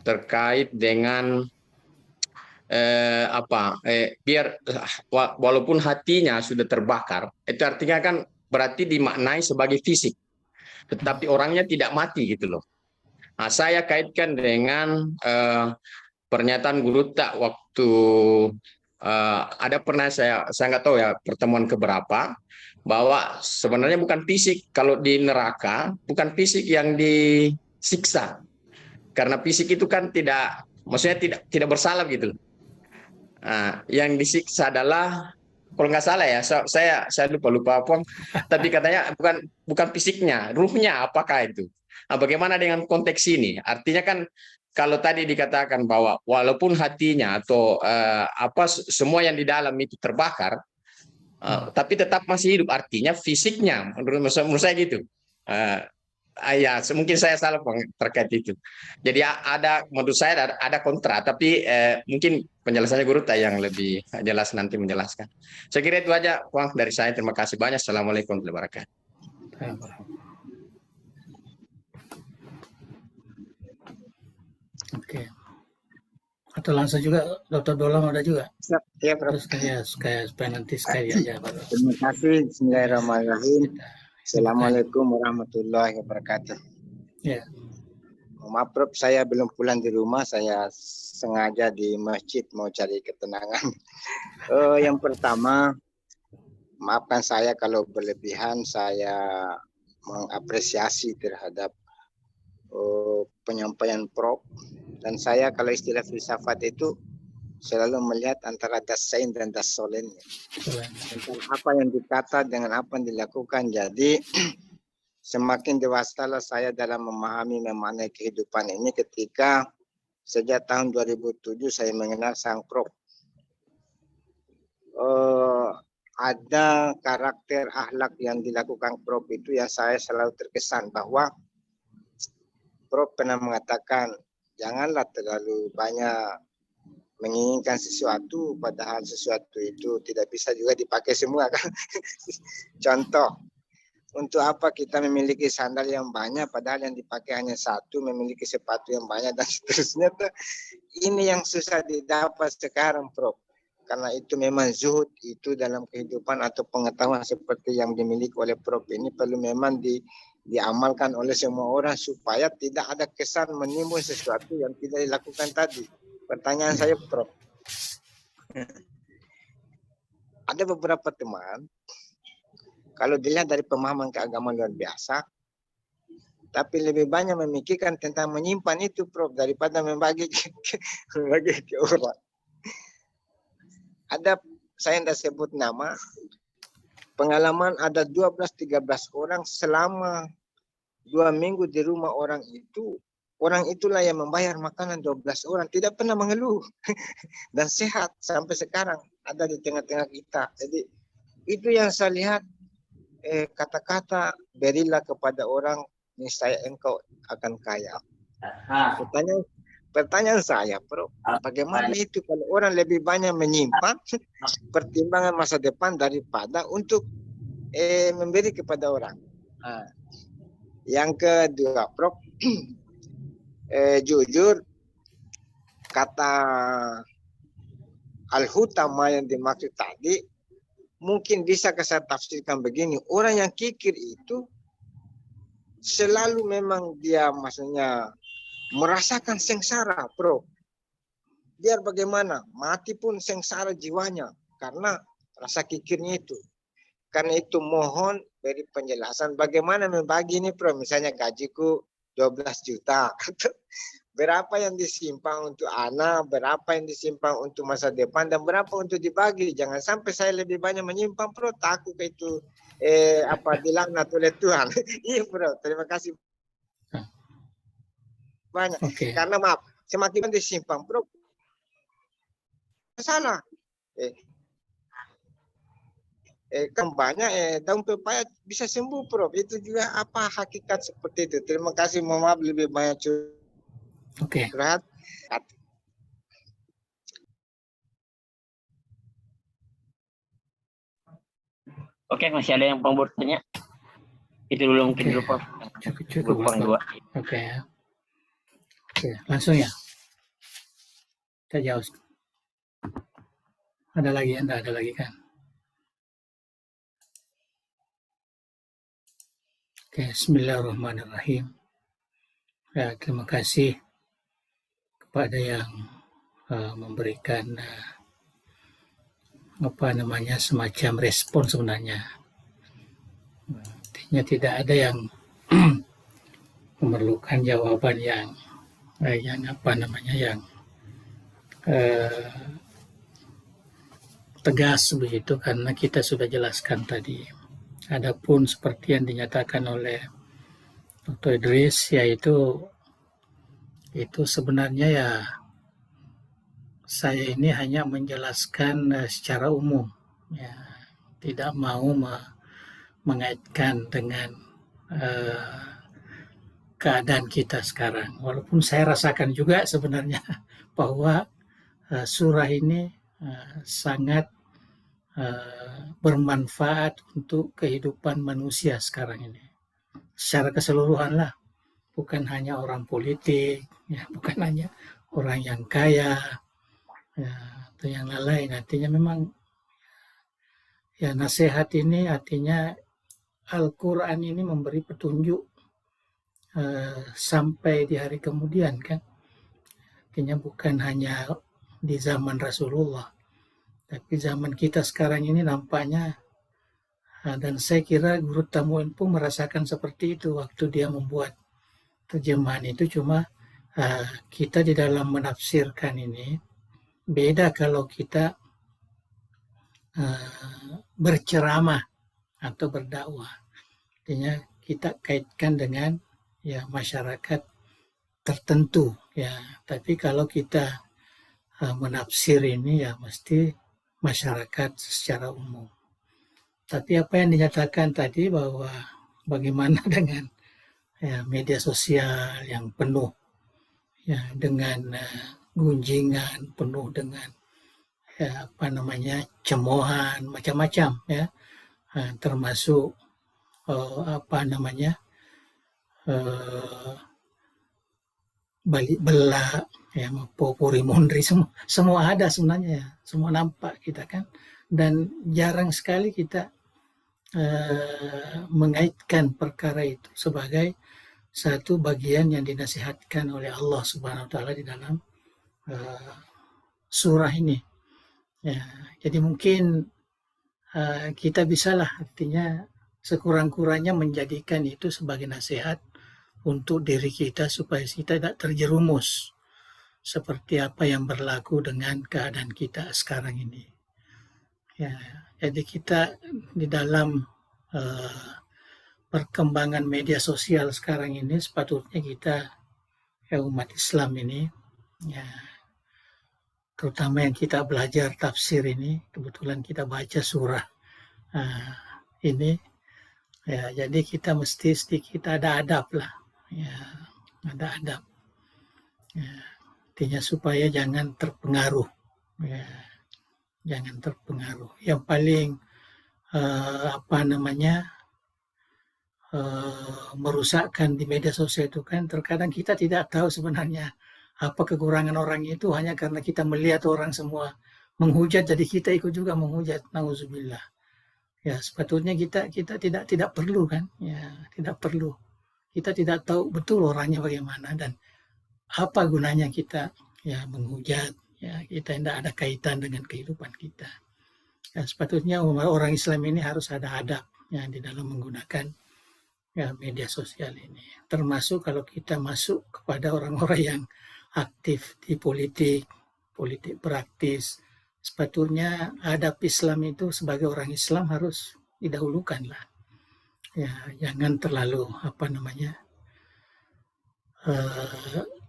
terkait dengan biar walaupun hatinya sudah terbakar, itu artinya kan berarti dimaknai sebagai fisik, tetapi orangnya tidak mati gitu loh. Nah, saya kaitkan dengan pernyataan Guru Tak waktu ada pernah saya nggak tahu ya pertemuan keberapa, bahwa sebenarnya bukan fisik, kalau di neraka bukan fisik yang disiksa, karena fisik itu kan maksudnya tidak bersalah gitu. Nah, yang disiksa adalah, kalau nggak salah ya, saya lupa apa, tapi katanya bukan fisiknya, ruhnya, apakah itu? Nah, bagaimana dengan konteks ini? Artinya kan kalau tadi dikatakan bahwa walaupun hatinya atau semua yang di dalam itu terbakar, tapi tetap masih hidup, artinya fisiknya menurut saya gitu. Ya, mungkin saya salah terkait itu. Jadi menurut saya ada kontra, tapi mungkin penjelasannya Guru Tak yang lebih jelas nanti menjelaskan. Saya kira itu aja Bang dari saya. Terima kasih banyak. Assalamualaikum warahmatullahi wabarakatuh. Oke. Atau langsung juga Dr. Dolam ada juga? Ya, Prof. Terus supaya nanti sekali aja. Terima kasih. Bismillahirrahmanirrahim. Assalamualaikum warahmatullahi wabarakatuh. Ya. Maaf Prof, saya belum pulang di rumah, saya sengaja di masjid mau cari ketenangan. Yang pertama, maafkan saya kalau berlebihan, saya mengapresiasi terhadap penyampaian Prof. Dan saya kalau istilah filsafat itu selalu melihat antara dasain dan dasolen. Apa yang dikata dengan apa yang dilakukan. Jadi semakin dewasalah saya dalam memaknai kehidupan ini ketika sejak tahun 2007 saya mengenal sang Prof. Ada karakter akhlak yang dilakukan Prof itu yang saya selalu terkesan, bahwa Prof pernah mengatakan janganlah terlalu banyak menginginkan sesuatu, padahal sesuatu itu tidak bisa juga dipakai semua kan. Contoh, untuk apa kita memiliki sandal yang banyak padahal yang dipakai hanya satu, memiliki sepatu yang banyak dan seterusnya. Ini yang susah didapat sekarang Prof. Karena itu memang zuhud itu dalam kehidupan atau pengetahuan seperti yang dimiliki oleh Prof ini perlu memang diamalkan oleh semua orang supaya tidak ada kesan menimbun sesuatu yang tidak dilakukan tadi. Pertanyaan saya, Prof. Ada beberapa teman, kalau dilihat dari pemahaman keagamaan luar biasa, tapi lebih banyak memikirkan tentang menyimpan itu, Prof, daripada membagi ke orang. Ada, saya tidak sebut nama, pengalaman ada 12-13 orang selama 2 minggu di rumah orang itu. Orang itulah yang membayar makanan 12 orang, tidak pernah mengeluh dan sehat sampai sekarang ada di tengah-tengah kita. Jadi itu yang saya lihat, kata-kata berilah kepada orang, niscaya engkau akan kaya. Pertanyaan saya, Prof, bagaimana itu kalau orang lebih banyak menyimpan pertimbangan masa depan daripada untuk memberi kepada orang. Yang kedua, Prof, jujur kata al-hutama yang dimaksud tadi mungkin bisa saya tafsirkan begini, orang yang kikir itu selalu memang dia maksudnya merasakan sengsara, Prof. Biar bagaimana, mati pun sengsara jiwanya karena rasa kikirnya itu. Karena itu mohon beri penjelasan bagaimana membagi ini, Prof. Misalnya gajiku 12 juta. Berapa yang disimpan untuk anak, berapa yang disimpan untuk masa depan, dan berapa untuk dibagi. Jangan sampai saya lebih banyak menyimpan, Prof. Takut itu dilaknat oleh Tuhan. Iya, Prof. Terima kasih banyak. Karena maaf, semakin disimpan, Prof, salah. Kan banyak daun pepaya bisa sembuh, Prof. Itu juga apa hakikat seperti itu. Terima kasih, mohon maaf lebih banyak curhat. Oke, masih ada yang mau bertanya? Itu dulu mungkin dulu, Prof. Cukup. Oke, langsung ya. Kita jauh. Ada lagi? Anda ada lagi kan? Oke, bismillahirrahmanirrahim. Ya, terima kasih kepada yang memberikan semacam respon sebenarnya. Artinya tidak ada yang memerlukan jawaban yang tegas begitu, karena kita sudah jelaskan tadi. Adapun seperti yang dinyatakan oleh Dr. Idris, yaitu itu sebenarnya ya saya ini hanya menjelaskan secara umum, ya, tidak mau mengaitkan dengan keadaan kita sekarang. Walaupun saya rasakan juga sebenarnya bahwa surah ini sangat bermanfaat untuk kehidupan manusia sekarang ini. Secara keseluruhan lah, bukan hanya orang politik, ya, bukan hanya orang yang kaya, ya, atau yang lain. Artinya memang ya nasihat ini artinya Al-Quran ini memberi petunjuk sampai di hari kemudian kan. Artinya bukan hanya di zaman Rasulullah, tapi zaman kita sekarang ini nampaknya, dan saya kira Guru Tamuin pun merasakan seperti itu waktu dia membuat terjemahan itu. Cuma kita di dalam menafsirkan ini beda kalau kita berceramah atau berdakwah. Artinya kita kaitkan dengan ya masyarakat tertentu ya. Tapi kalau kita menafsir ini ya mesti masyarakat secara umum. Tapi apa yang dinyatakan tadi bahwa bagaimana dengan ya, media sosial yang penuh ya dengan gunjingan, penuh dengan ya, cemoohan macam-macam ya, termasuk balik bela ya, popuri mondri, semua ada sebenarnya ya, semua nampak kita kan, dan jarang sekali kita mengaitkan perkara itu sebagai satu bagian yang dinasihatkan oleh Allah Subhanahu wa taala di dalam surah ini. Ya, jadi mungkin kita bisalah artinya sekurang-kurangnya menjadikan itu sebagai nasihat untuk diri kita supaya kita tidak terjerumus seperti apa yang berlaku dengan keadaan kita sekarang ini. Ya, jadi kita di dalam perkembangan media sosial sekarang ini sepatutnya kita umat Islam ini, ya, terutama yang kita belajar tafsir ini, kebetulan kita baca surah ini, ya, jadi kita mesti sedikit ada adab lah, ya, ada adab, ya, artinya supaya jangan terpengaruh, ya, jangan terpengaruh. Yang paling merusakkan di media sosial itu kan terkadang kita tidak tahu sebenarnya apa kekurangan orang itu hanya karena kita melihat orang semua menghujat jadi kita ikut juga menghujat. Nauzubillah. Ya, sepatutnya kita tidak perlu kan? Ya, tidak perlu. Kita tidak tahu betul orangnya bagaimana dan apa gunanya kita ya menghujat. Ya, kita tidak ada kaitan dengan kehidupan kita. Ya, sepatutnya orang Islam ini harus ada adab ya di dalam menggunakan ya media sosial ini. Termasuk kalau kita masuk kepada orang-orang yang aktif di politik praktis, sepatutnya adab Islam itu sebagai orang Islam harus didahulukan lah. Ya, jangan terlalu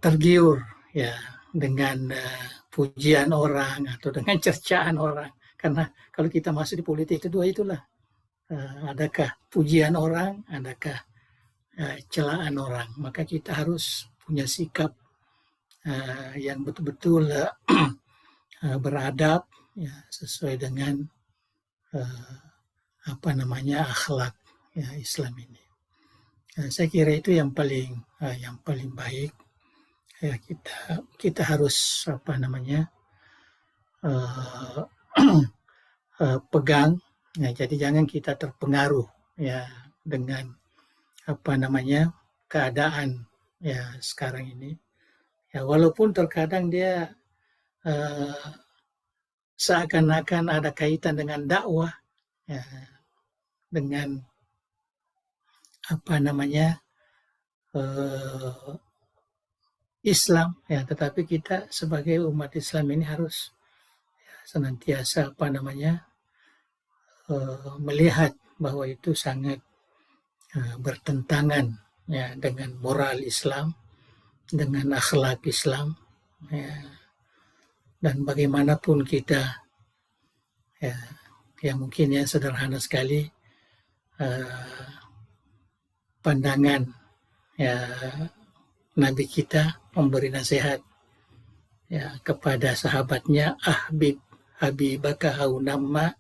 tergiur ya dengan pujian orang atau dengan cercaan orang. Karena kalau kita masuk di politik kedua itulah adakah pujian orang, adakah celaan orang. Maka kita harus punya sikap yang betul-betul beradab ya sesuai dengan akhlak ya Islam ini. Saya kira itu yang paling baik ya kita harus pegang ya, jadi jangan kita terpengaruh ya dengan keadaan ya sekarang ini ya, walaupun terkadang dia seakan-akan ada kaitan dengan dakwah ya, dengan Islam ya, tetapi kita sebagai umat Islam ini harus ya, senantiasa melihat bahwa itu sangat bertentangan ya dengan moral Islam, dengan akhlak Islam ya. Dan bagaimanapun kita ya mungkin ya sederhana sekali pandangan ya Nabi kita memberi nasihat ya kepada sahabatnya, habibaka haunamma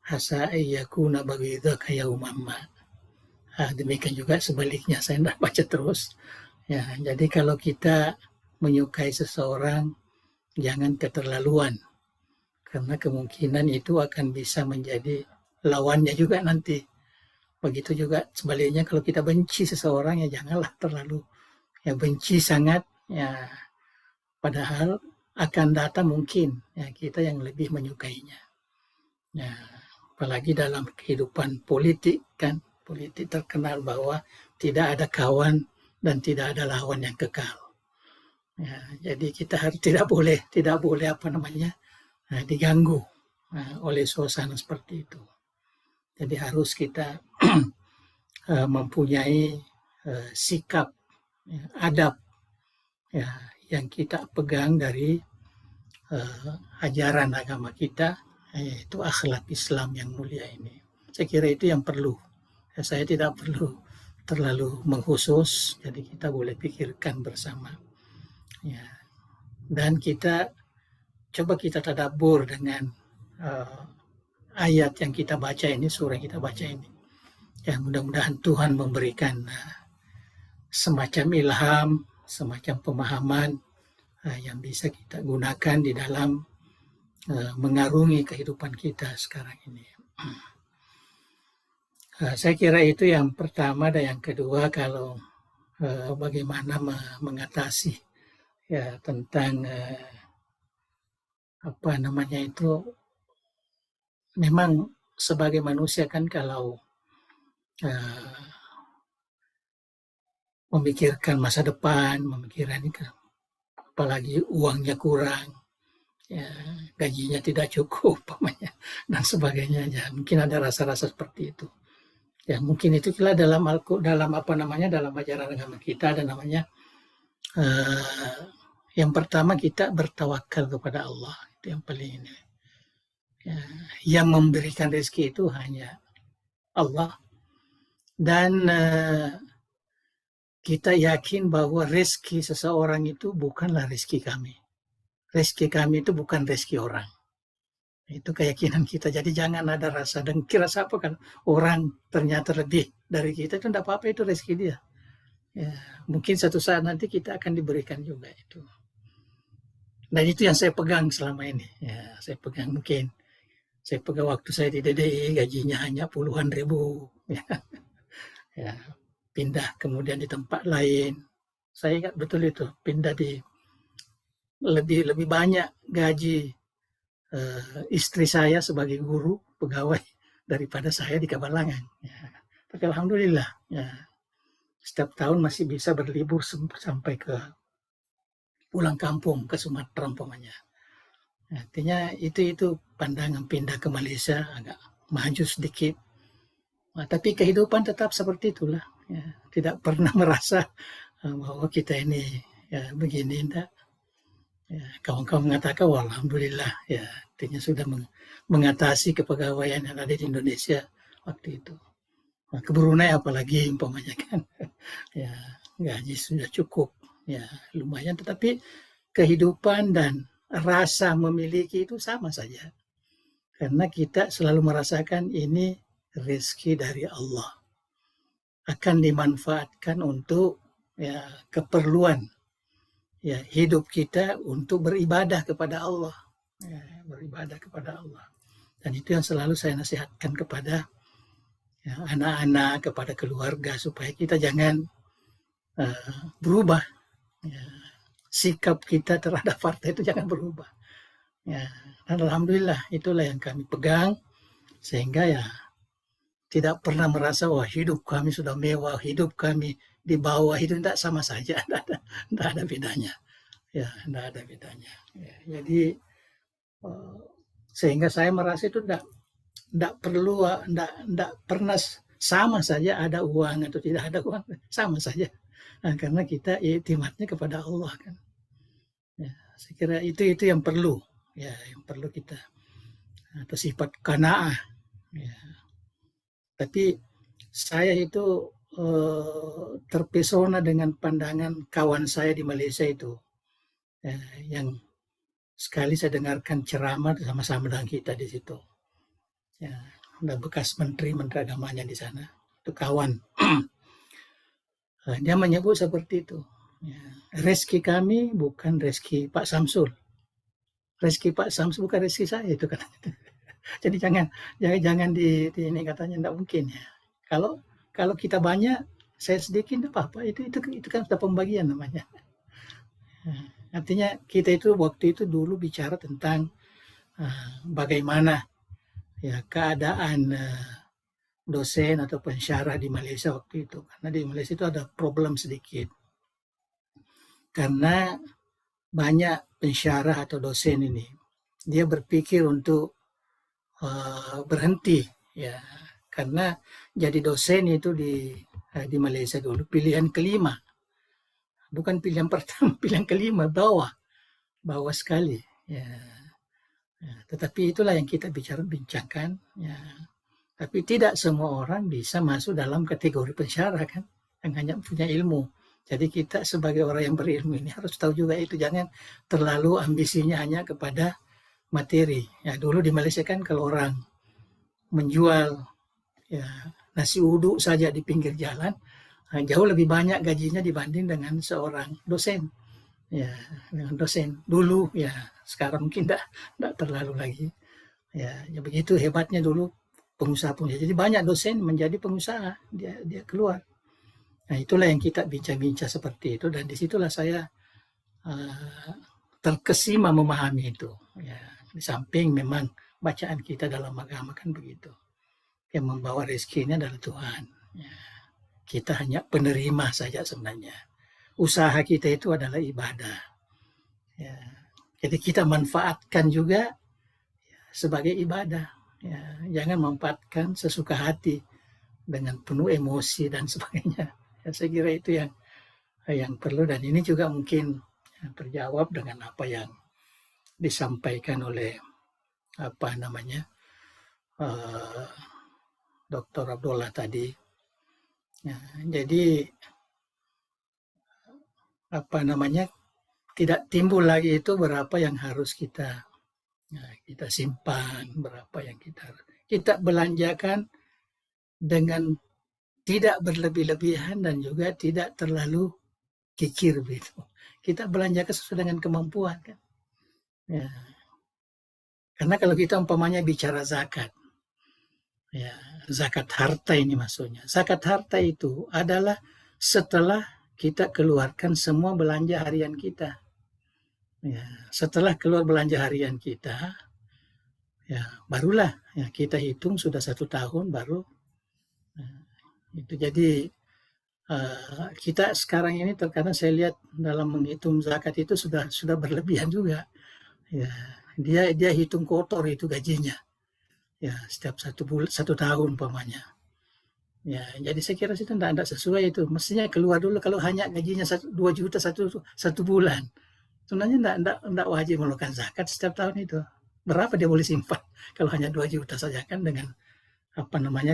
hasa ayyakuna baghidaka yaumamma. Demikian juga sebaliknya, saya tidak baca terus ya. Jadi kalau kita menyukai seseorang jangan keterlaluan, karena kemungkinan itu akan bisa menjadi lawannya juga nanti. Begitu juga sebaliknya, kalau kita benci seseorang ya janganlah terlalu ya benci sangat ya, padahal akan datang mungkin ya kita yang lebih menyukainya. Ya, apalagi dalam kehidupan politik kan, politik terkenal bahwa tidak ada kawan dan tidak ada lawan yang kekal. Ya, jadi kita harus tidak boleh diganggu oleh suasana seperti itu. Jadi harus kita mempunyai sikap adab ya yang kita pegang dari ajaran agama kita, yaitu akhlak Islam yang mulia ini. Saya kira itu yang perlu. Saya tidak perlu terlalu mengkhusus, jadi kita boleh pikirkan bersama. Ya. Dan kita coba kita tadabbur dengan ayat yang kita baca ini, surah yang kita baca ini. Ya, mudah-mudahan Tuhan memberikan semacam ilham, semacam pemahaman yang bisa kita gunakan di dalam mengarungi kehidupan kita sekarang ini. Saya kira itu yang pertama, dan yang kedua kalau bagaimana mengatasi ya tentang apa namanya itu, memang sebagai manusia kan kalau memikirkan masa depan, memikirkan apalagi uangnya kurang, ya, gajinya tidak cukup, umpamanya, dan sebagainya. Ya, mungkin ada rasa-rasa seperti itu. Ya, mungkin itu kira dalam apa namanya, dalam ajaran agama kita ada namanya yang pertama kita bertawakal kepada Allah, itu yang paling ini. Ya, yang memberikan rezeki itu hanya Allah, dan kita yakin bahwa rezeki seseorang itu bukanlah rezeki kami. Rezeki kami itu bukan rezeki orang. Itu keyakinan kita. Jadi jangan ada rasa dengki, rasa apa kan orang ternyata lebih dari kita, itu tidak apa-apa, itu rezeki dia. Ya, mungkin satu saat nanti kita akan diberikan juga itu. Dan itu yang saya pegang selama ini. Ya, saya pegang mungkin. Saya pegang waktu saya di DDI gajinya hanya puluhan ribu. Ya, ya, pindah kemudian di tempat lain. Saya ingat betul itu, pindah di lebih banyak gaji istri saya sebagai guru pegawai daripada saya di Kabalangan. Ya. Tapi alhamdulillah, ya, setiap tahun masih bisa berlibur sampai ke pulang kampung ke Sumatera umpamanya. Artinya itu pandangan pindah ke Malaysia agak maju sedikit. Nah, tapi kehidupan tetap seperti itulah. Ya. Tidak pernah merasa bahwa kita ini ya begini, enggak. Ya, kawan-kawan mengatakan, wah, alhamdulillah, ya, artinya sudah mengatasi kepegawaian yang ada di Indonesia waktu itu. Nah, ke Brunei apalagi umpamanya kan, ya, gaji sudah cukup, ya, lumayan, tetapi kehidupan dan rasa memiliki itu sama saja. Karena kita selalu merasakan ini rezeki dari Allah. Akan dimanfaatkan untuk ya keperluan ya hidup kita untuk beribadah kepada Allah. Ya, beribadah kepada Allah. Dan itu yang selalu saya nasihatkan kepada ya, anak-anak, kepada keluarga, supaya kita jangan berubah. Ya, sikap kita terhadap partai itu jangan berubah. Ya, dan alhamdulillah itulah yang kami pegang, sehingga ya tidak pernah merasa wah hidup kami sudah mewah, hidup kami di bawah, itu tidak, sama saja, tidak ada bedanya. Ya, tidak ada bedanya. Ya, jadi sehingga saya merasa itu tidak perlu, tidak pernah, sama saja ada uang atau tidak ada uang, sama saja. Nah, karena kita iktimatnya kepada Allah kan. Ya, saya kira itu yang perlu, ya, yang perlu kita, atau sifat qanaah. Ya. Tapi saya itu terpesona dengan pandangan kawan saya di Malaysia itu, yang sekali saya dengarkan ceramah sama-sama dengan kita di situ. Ya, ada bekas menteri agamanya di sana, itu kawan. Dia menyebut seperti itu. Ya, rezeki kami bukan rezeki Pak Samsul. Rezeki Pak Samsul bukan rezeki saya itu kan. Jadi jangan di ini katanya, tidak mungkin ya. Kalau kita banyak, saya sedikit, tidak apa-apa. Itu kan sudah pembagian namanya. Artinya kita itu waktu itu dulu bicara tentang bagaimana ya keadaan dosen atau pensyarah di Malaysia waktu itu. Karena di Malaysia itu ada problem sedikit. Karena banyak pensyarah atau dosen ini, dia berpikir untuk berhenti ya, karena jadi dosen itu di Malaysia dulu pilihan kelima, bukan pilihan pertama, pilihan kelima, bawah sekali ya. Tetapi itulah yang kita bincangkan ya. Tapi tidak semua orang bisa masuk dalam kategori pensyarah kan, yang hanya punya ilmu. Jadi kita sebagai orang yang berilmu ini harus tahu juga itu, jangan terlalu ambisinya hanya kepada materi. Ya, dulu di Malaysia kan kalau orang menjual ya nasi uduk saja di pinggir jalan, jauh lebih banyak gajinya dibanding dengan seorang dosen. Ya, dengan dosen dulu ya, sekarang mungkin tidak terlalu lagi. Ya, begitu hebatnya dulu pengusaha-pengusaha. Jadi banyak dosen menjadi pengusaha, dia keluar. Nah, itulah yang kita bincang-bincang seperti itu, dan disitulah saya terkesima memahami itu. Ya, di samping memang bacaan kita dalam agama kan begitu. Yang membawa rezeki ini adalah Tuhan. Ya, kita hanya penerima saja sebenarnya. Usaha kita itu adalah ibadah. Ya, jadi kita manfaatkan juga sebagai ibadah. Ya, jangan memanfaatkan sesuka hati dengan penuh emosi dan sebagainya. Ya, saya kira itu yang perlu, dan ini juga mungkin terjawab dengan apa yang disampaikan oleh Dr. Abdullah tadi. Ya, jadi tidak timbul lagi itu berapa yang harus kita simpan, berapa yang kita belanjakan dengan tidak berlebih-lebihan dan juga tidak terlalu kikir begitu. Kita belanjakan sesuai dengan kemampuan kan. Ya. Karena kalau kita umpamanya bicara zakat, ya, zakat harta ini maksudnya. Zakat harta itu adalah setelah kita keluarkan semua belanja harian kita. Ya, setelah keluar belanja harian kita, ya barulah ya kita hitung sudah 1 tahun baru. Itu jadi kita sekarang ini terkadang saya lihat dalam menghitung zakat itu sudah berlebihan juga. Ya, dia hitung kotor itu gajinya. Ya, setiap 1 tahun umpamanya. Ya, jadi saya kira itu tidak sesuai itu. Mestinya keluar dulu kalau hanya gajinya 2 juta satu bulan. Sebenarnya tidak wajib melakukan zakat setiap tahun itu. Berapa dia boleh simpan kalau hanya 2 juta saja kan dengan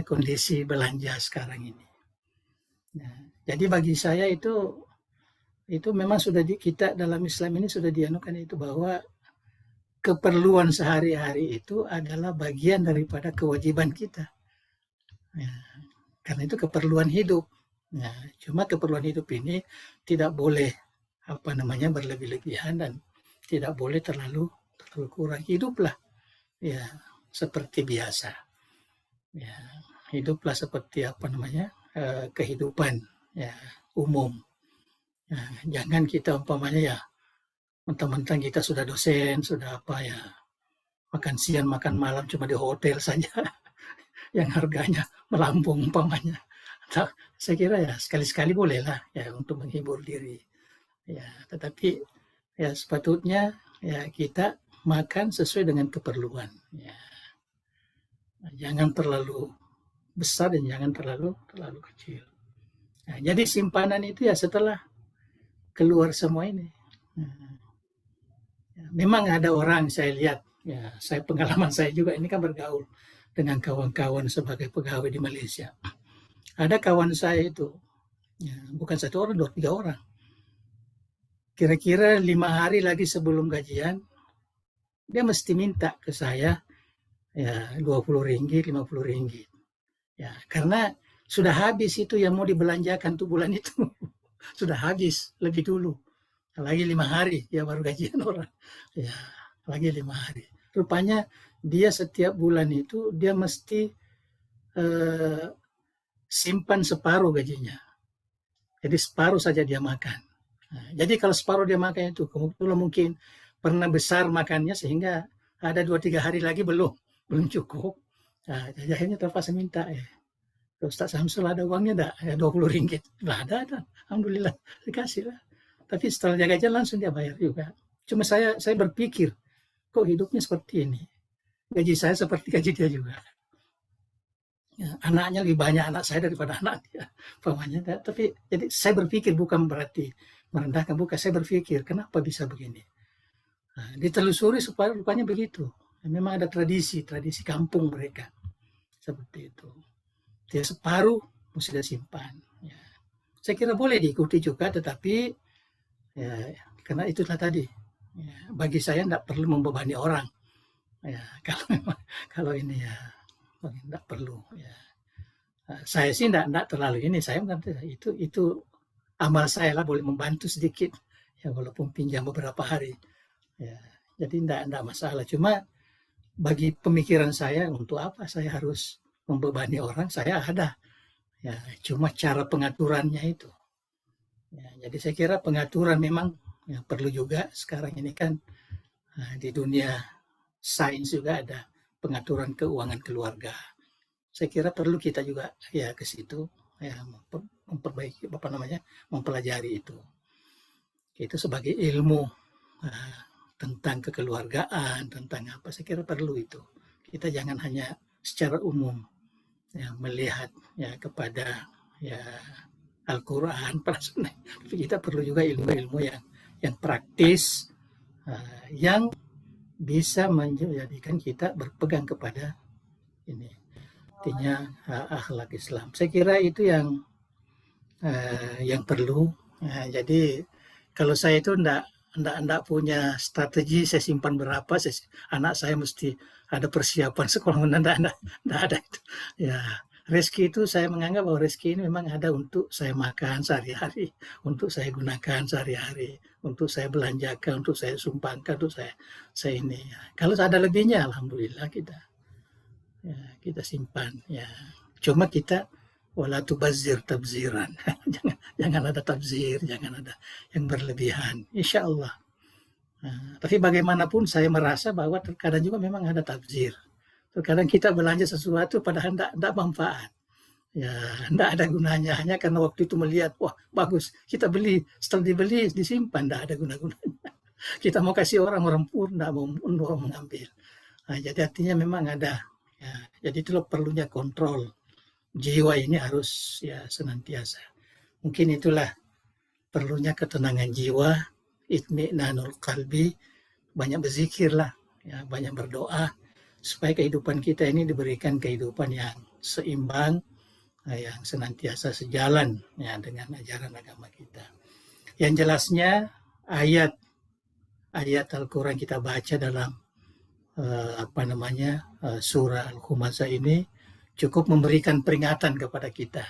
kondisi belanja sekarang ini. Nah, jadi bagi saya itu memang sudah kita dalam Islam ini sudah dianukan itu bahwa keperluan sehari-hari itu adalah bagian daripada kewajiban kita. Ya, karena itu keperluan hidup. Ya, cuma keperluan hidup ini tidak boleh berlebih-lebihan dan tidak boleh terlalu kurang. Hiduplah ya seperti biasa. Ya, hiduplah seperti kehidupan ya umum. Ya, jangan kita umpamanya ya mentang-mentang kita sudah dosen, sudah makan siang, makan malam cuma di hotel saja yang harganya melambung umpamanya. Saya kira ya sekali-sekali bolehlah ya untuk menghibur diri. Ya, tetapi ya sepatutnya ya kita makan sesuai dengan keperluan. Ya. Jangan terlalu besar dan jangan terlalu kecil. Nah, jadi simpanan itu ya setelah keluar semua ini. Memang ada orang saya lihat, ya pengalaman saya juga ini kan bergaul dengan kawan-kawan sebagai pegawai di Malaysia. Ada kawan saya itu, ya, bukan 1 orang, 2, 3 orang. Kira-kira 5 hari lagi sebelum gajian, dia mesti minta ke saya ya 20 ringgit, 50 ringgit. Ya, karena sudah habis itu yang mau dibelanjakan tuh bulan itu. Sudah habis lebih dulu. Lagi 5 hari ya baru gajian orang. Ya, lagi 5 hari. Rupanya dia setiap bulan itu dia mesti simpan separuh gajinya. Jadi separuh saja dia makan. Nah, jadi kalau separuh dia makan itu kebetulan mungkin pernah besar makannya sehingga ada 2-3 hari lagi belum cukup. Nah, jadi akhirnya terpaksa minta Ustaz Samsul ada uangnya enggak? Ya 20 ringgit. Lah ada. Alhamdulillah dikasih lah. Tapi setelah dia gajian langsung dia bayar juga. Cuma saya berpikir kok hidupnya seperti ini. Gaji saya seperti gaji dia juga. Ya, anaknya lebih banyak anak saya daripada anak dia. Pamannya. Tapi jadi saya berpikir bukan berarti merendahkan, bukan. Saya berpikir kenapa bisa begini. Nah, ditelusuri supaya rupanya begitu. Memang ada tradisi kampung mereka seperti itu. Dia separuh mesti dia simpan. Ya. Saya kira boleh diikuti juga, tetapi ya, karena itulah tadi. Ya, bagi saya tidak perlu membebani orang. Ya, kalau ini ya tidak perlu. Ya. Saya sih tidak terlalu ini. Saya itu amal saya lah, boleh membantu sedikit. Ya, walaupun pinjam beberapa hari. Ya, jadi tidak masalah. Cuma bagi pemikiran saya untuk apa saya harus membebani orang, saya ada. Ya, cuma cara pengaturannya itu. Ya, jadi saya kira pengaturan memang ya, perlu juga sekarang ini kan di dunia sains juga ada pengaturan keuangan keluarga. Saya kira perlu kita juga ya ke situ ya memperbaiki mempelajari itu. Itu sebagai ilmu tentang kekeluargaan, tentang apa, saya kira perlu itu. Kita jangan hanya secara umum ya melihat ya kepada ya Al-Quran, tapi kita perlu juga ilmu-ilmu yang praktis yang bisa menjadikan kita berpegang kepada ini artinya akhlak Islam. Saya kira itu yang perlu. Jadi kalau saya itu enggak punya strategi saya simpan berapa, anak saya mesti ada persiapan sekolah, enggak ada itu. Ya, rezeki itu saya menganggap bahwa rezeki ini memang ada untuk saya makan sehari-hari, untuk saya gunakan sehari-hari, untuk saya belanjakan, untuk saya sumbangkan, untuk saya ini. Kalau ada lebihnya, alhamdulillah kita simpan. Ya, cuma kita wala tubazir tabziran. jangan ada tabzir, jangan ada yang berlebihan. Insya Allah. Tapi bagaimanapun saya merasa bahwa terkadang juga memang ada tabzir. Terkadang kita belanja sesuatu padahal tidak manfaat. Ya, tidak ada gunanya hanya karena waktu itu melihat, wah bagus, kita beli, setelah dibeli disimpan, tidak ada guna-gunanya. Kita mau kasih orang pun tidak mau mengambil. Jadi artinya memang ada. Ya, jadi itulah perlunya kontrol. Jiwa ini harus ya senantiasa. Mungkin itulah perlunya ketenangan jiwa, itmi'nanul qalbi, banyak berzikirlah, ya, banyak berdoa supaya kehidupan kita ini diberikan kehidupan yang seimbang, yang senantiasa sejalan ya dengan ajaran agama kita. Yang jelasnya ayat Al-Quran kita baca dalam surah Al-Humazah ini cukup memberikan peringatan kepada kita.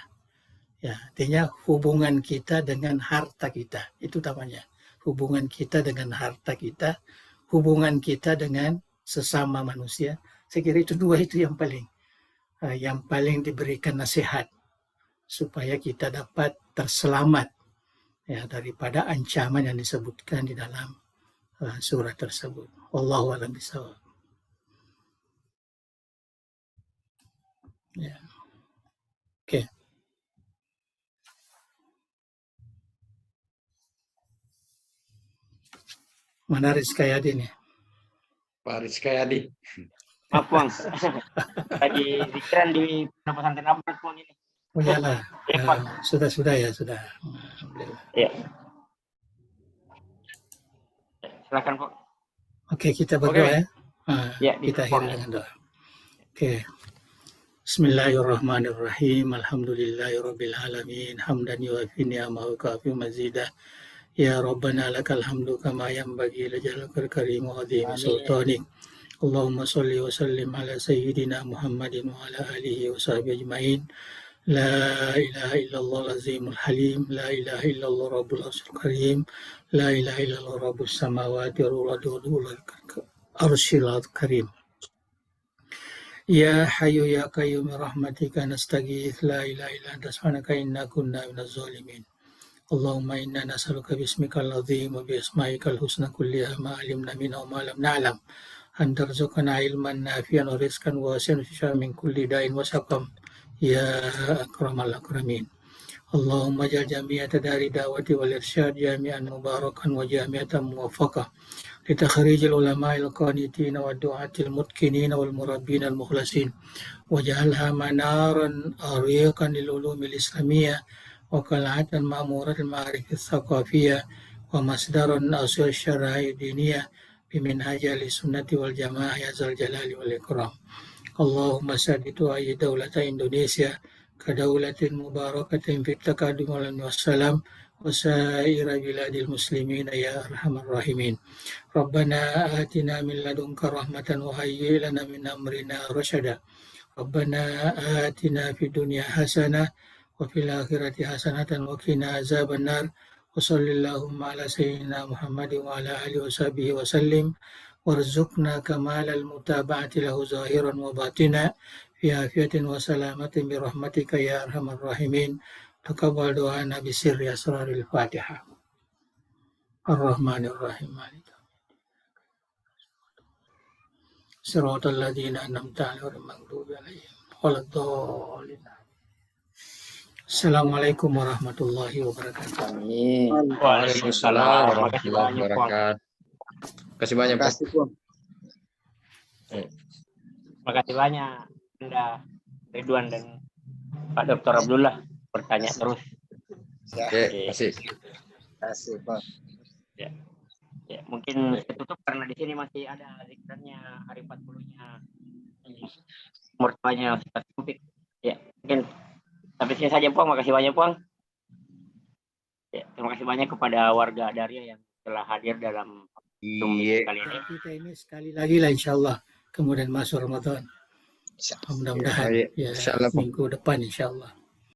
Ya, artinya hubungan kita dengan harta kita, itu utamanya. Hubungan kita dengan harta kita, hubungan kita dengan sesama manusia. Saya kira itu dua itu yang paling diberikan nasihat supaya kita dapat terselamat ya daripada ancaman yang disebutkan di dalam surah tersebut. Wallahu a'lam bishawab. Ya. Oke. Mana Rizkayadi nih? Pak Rizkayadi. Maaf Bang, lagi pikiran di pesantren Abbas Bang ini. Oh iyalah, sudah ya. Ya. Silakan Pak. Oke, kita berdoa ya. Ya, kita akhiri dengan doa. Oke. Bismillahirrahmanirrahim. Alhamdulillahirabbil alamin. Hamdan yuwafi ni'amahu kafi mazidah. Ya Rabbana lakal hamdu kama yanbaghi li jalalil karim wa azimi sultanik. Allahumma shalli wa sallim ala sayyidina Muhammadin wa ala alihi wa sahbihi ajma'in. La ilaha illallah al-azimul halim, la ilaha illallah rabbul arsyil karim, la ilaha illallah rabbus samawati wal arsyil karim. Ya Hayyu ya Qayyum rahmatika nastaghits, la ilaha illa anta subhanaka inna kunna minaz zalimin. Allahumma inna nas'aluka bismikal azim wa bi asma'ikal husna kulliha ma 'alimna minha wa ma lam na'lam. An tarzuqana ilman nafi'an wa rizqan wasi'an min kulli da'in wa saqam. Ya akramal akramin. Allahumma ja'al jami'ata dari da'wati wal irsyad jami'an mubarakan wa jami'atan muwaffaqah li takhrijil ulama'il qanitin wa du'atil mutkinin wal murabbin al mukhlasin wa ja'alha manaran ariqan lil ulumil islamiyah wa qal'atan ma'murat al ma'arif al thaqafiyah wa masdaran asil syara'i diniyah biminhaj al sunnati wal jamaah ya zal jalali wal ikram. Allahumma saddidu ayyi daulata Indonesia kadaulatin mubarakatin fit taqaddum wal wassalam wa sa'ira biladil muslimin ya arhamar rahimin. Rabbana atina min ladunka rahmatan wa hayyi lana min amrina rasyada. Rabbana atina fid dunya hasanah wa fil akhirati hasanatan wa qina azabannar. Wa sallallahu ala sayyidina Muhammadin wa ala alihi wa sahbihi wa sallim. warzuqna kamalal mutaba'ati lahu zahiran wa batina fi afiyatin wa salamatin bi rahmatika ya arhamar rahimin. Taqabbal doana bi sirri asraril Fatihah. Ar-Rahmanir Rahim. Siratal ladzina an'amta 'alaihim ghairil maghdubi 'alaihim waladdallin. Assalamualaikum warahmatullahi wabarakatuh. Amin. Waalaikumsalam. Warahmatullahi wabarakatuh. Terima kasih banyak, Terima Pak. kasih, Bung. Terima kasih banyak Anda, Ridwan dan Pak Dr. Abdullah bertanya terus. Ya, Oke, terima kasih. terima kasih, Bung. Ya, mungkin saya tutup karena di sini masih ada zikrannya hari 40-nya mertuanya Ustaz Taufik. Ya, mungkin sampai sini saja, Puang. Makasih banyak, Puang. Ya, terima kasih banyak kepada warga Adaria yang telah hadir dalam Zoom Iya. kali ini. Kita ini sekali lagi lah insyaallah kemudian masuk Ramadan. Mudah-mudahan Iya, ya insyaallah, Pak. minggu depan insyaallah.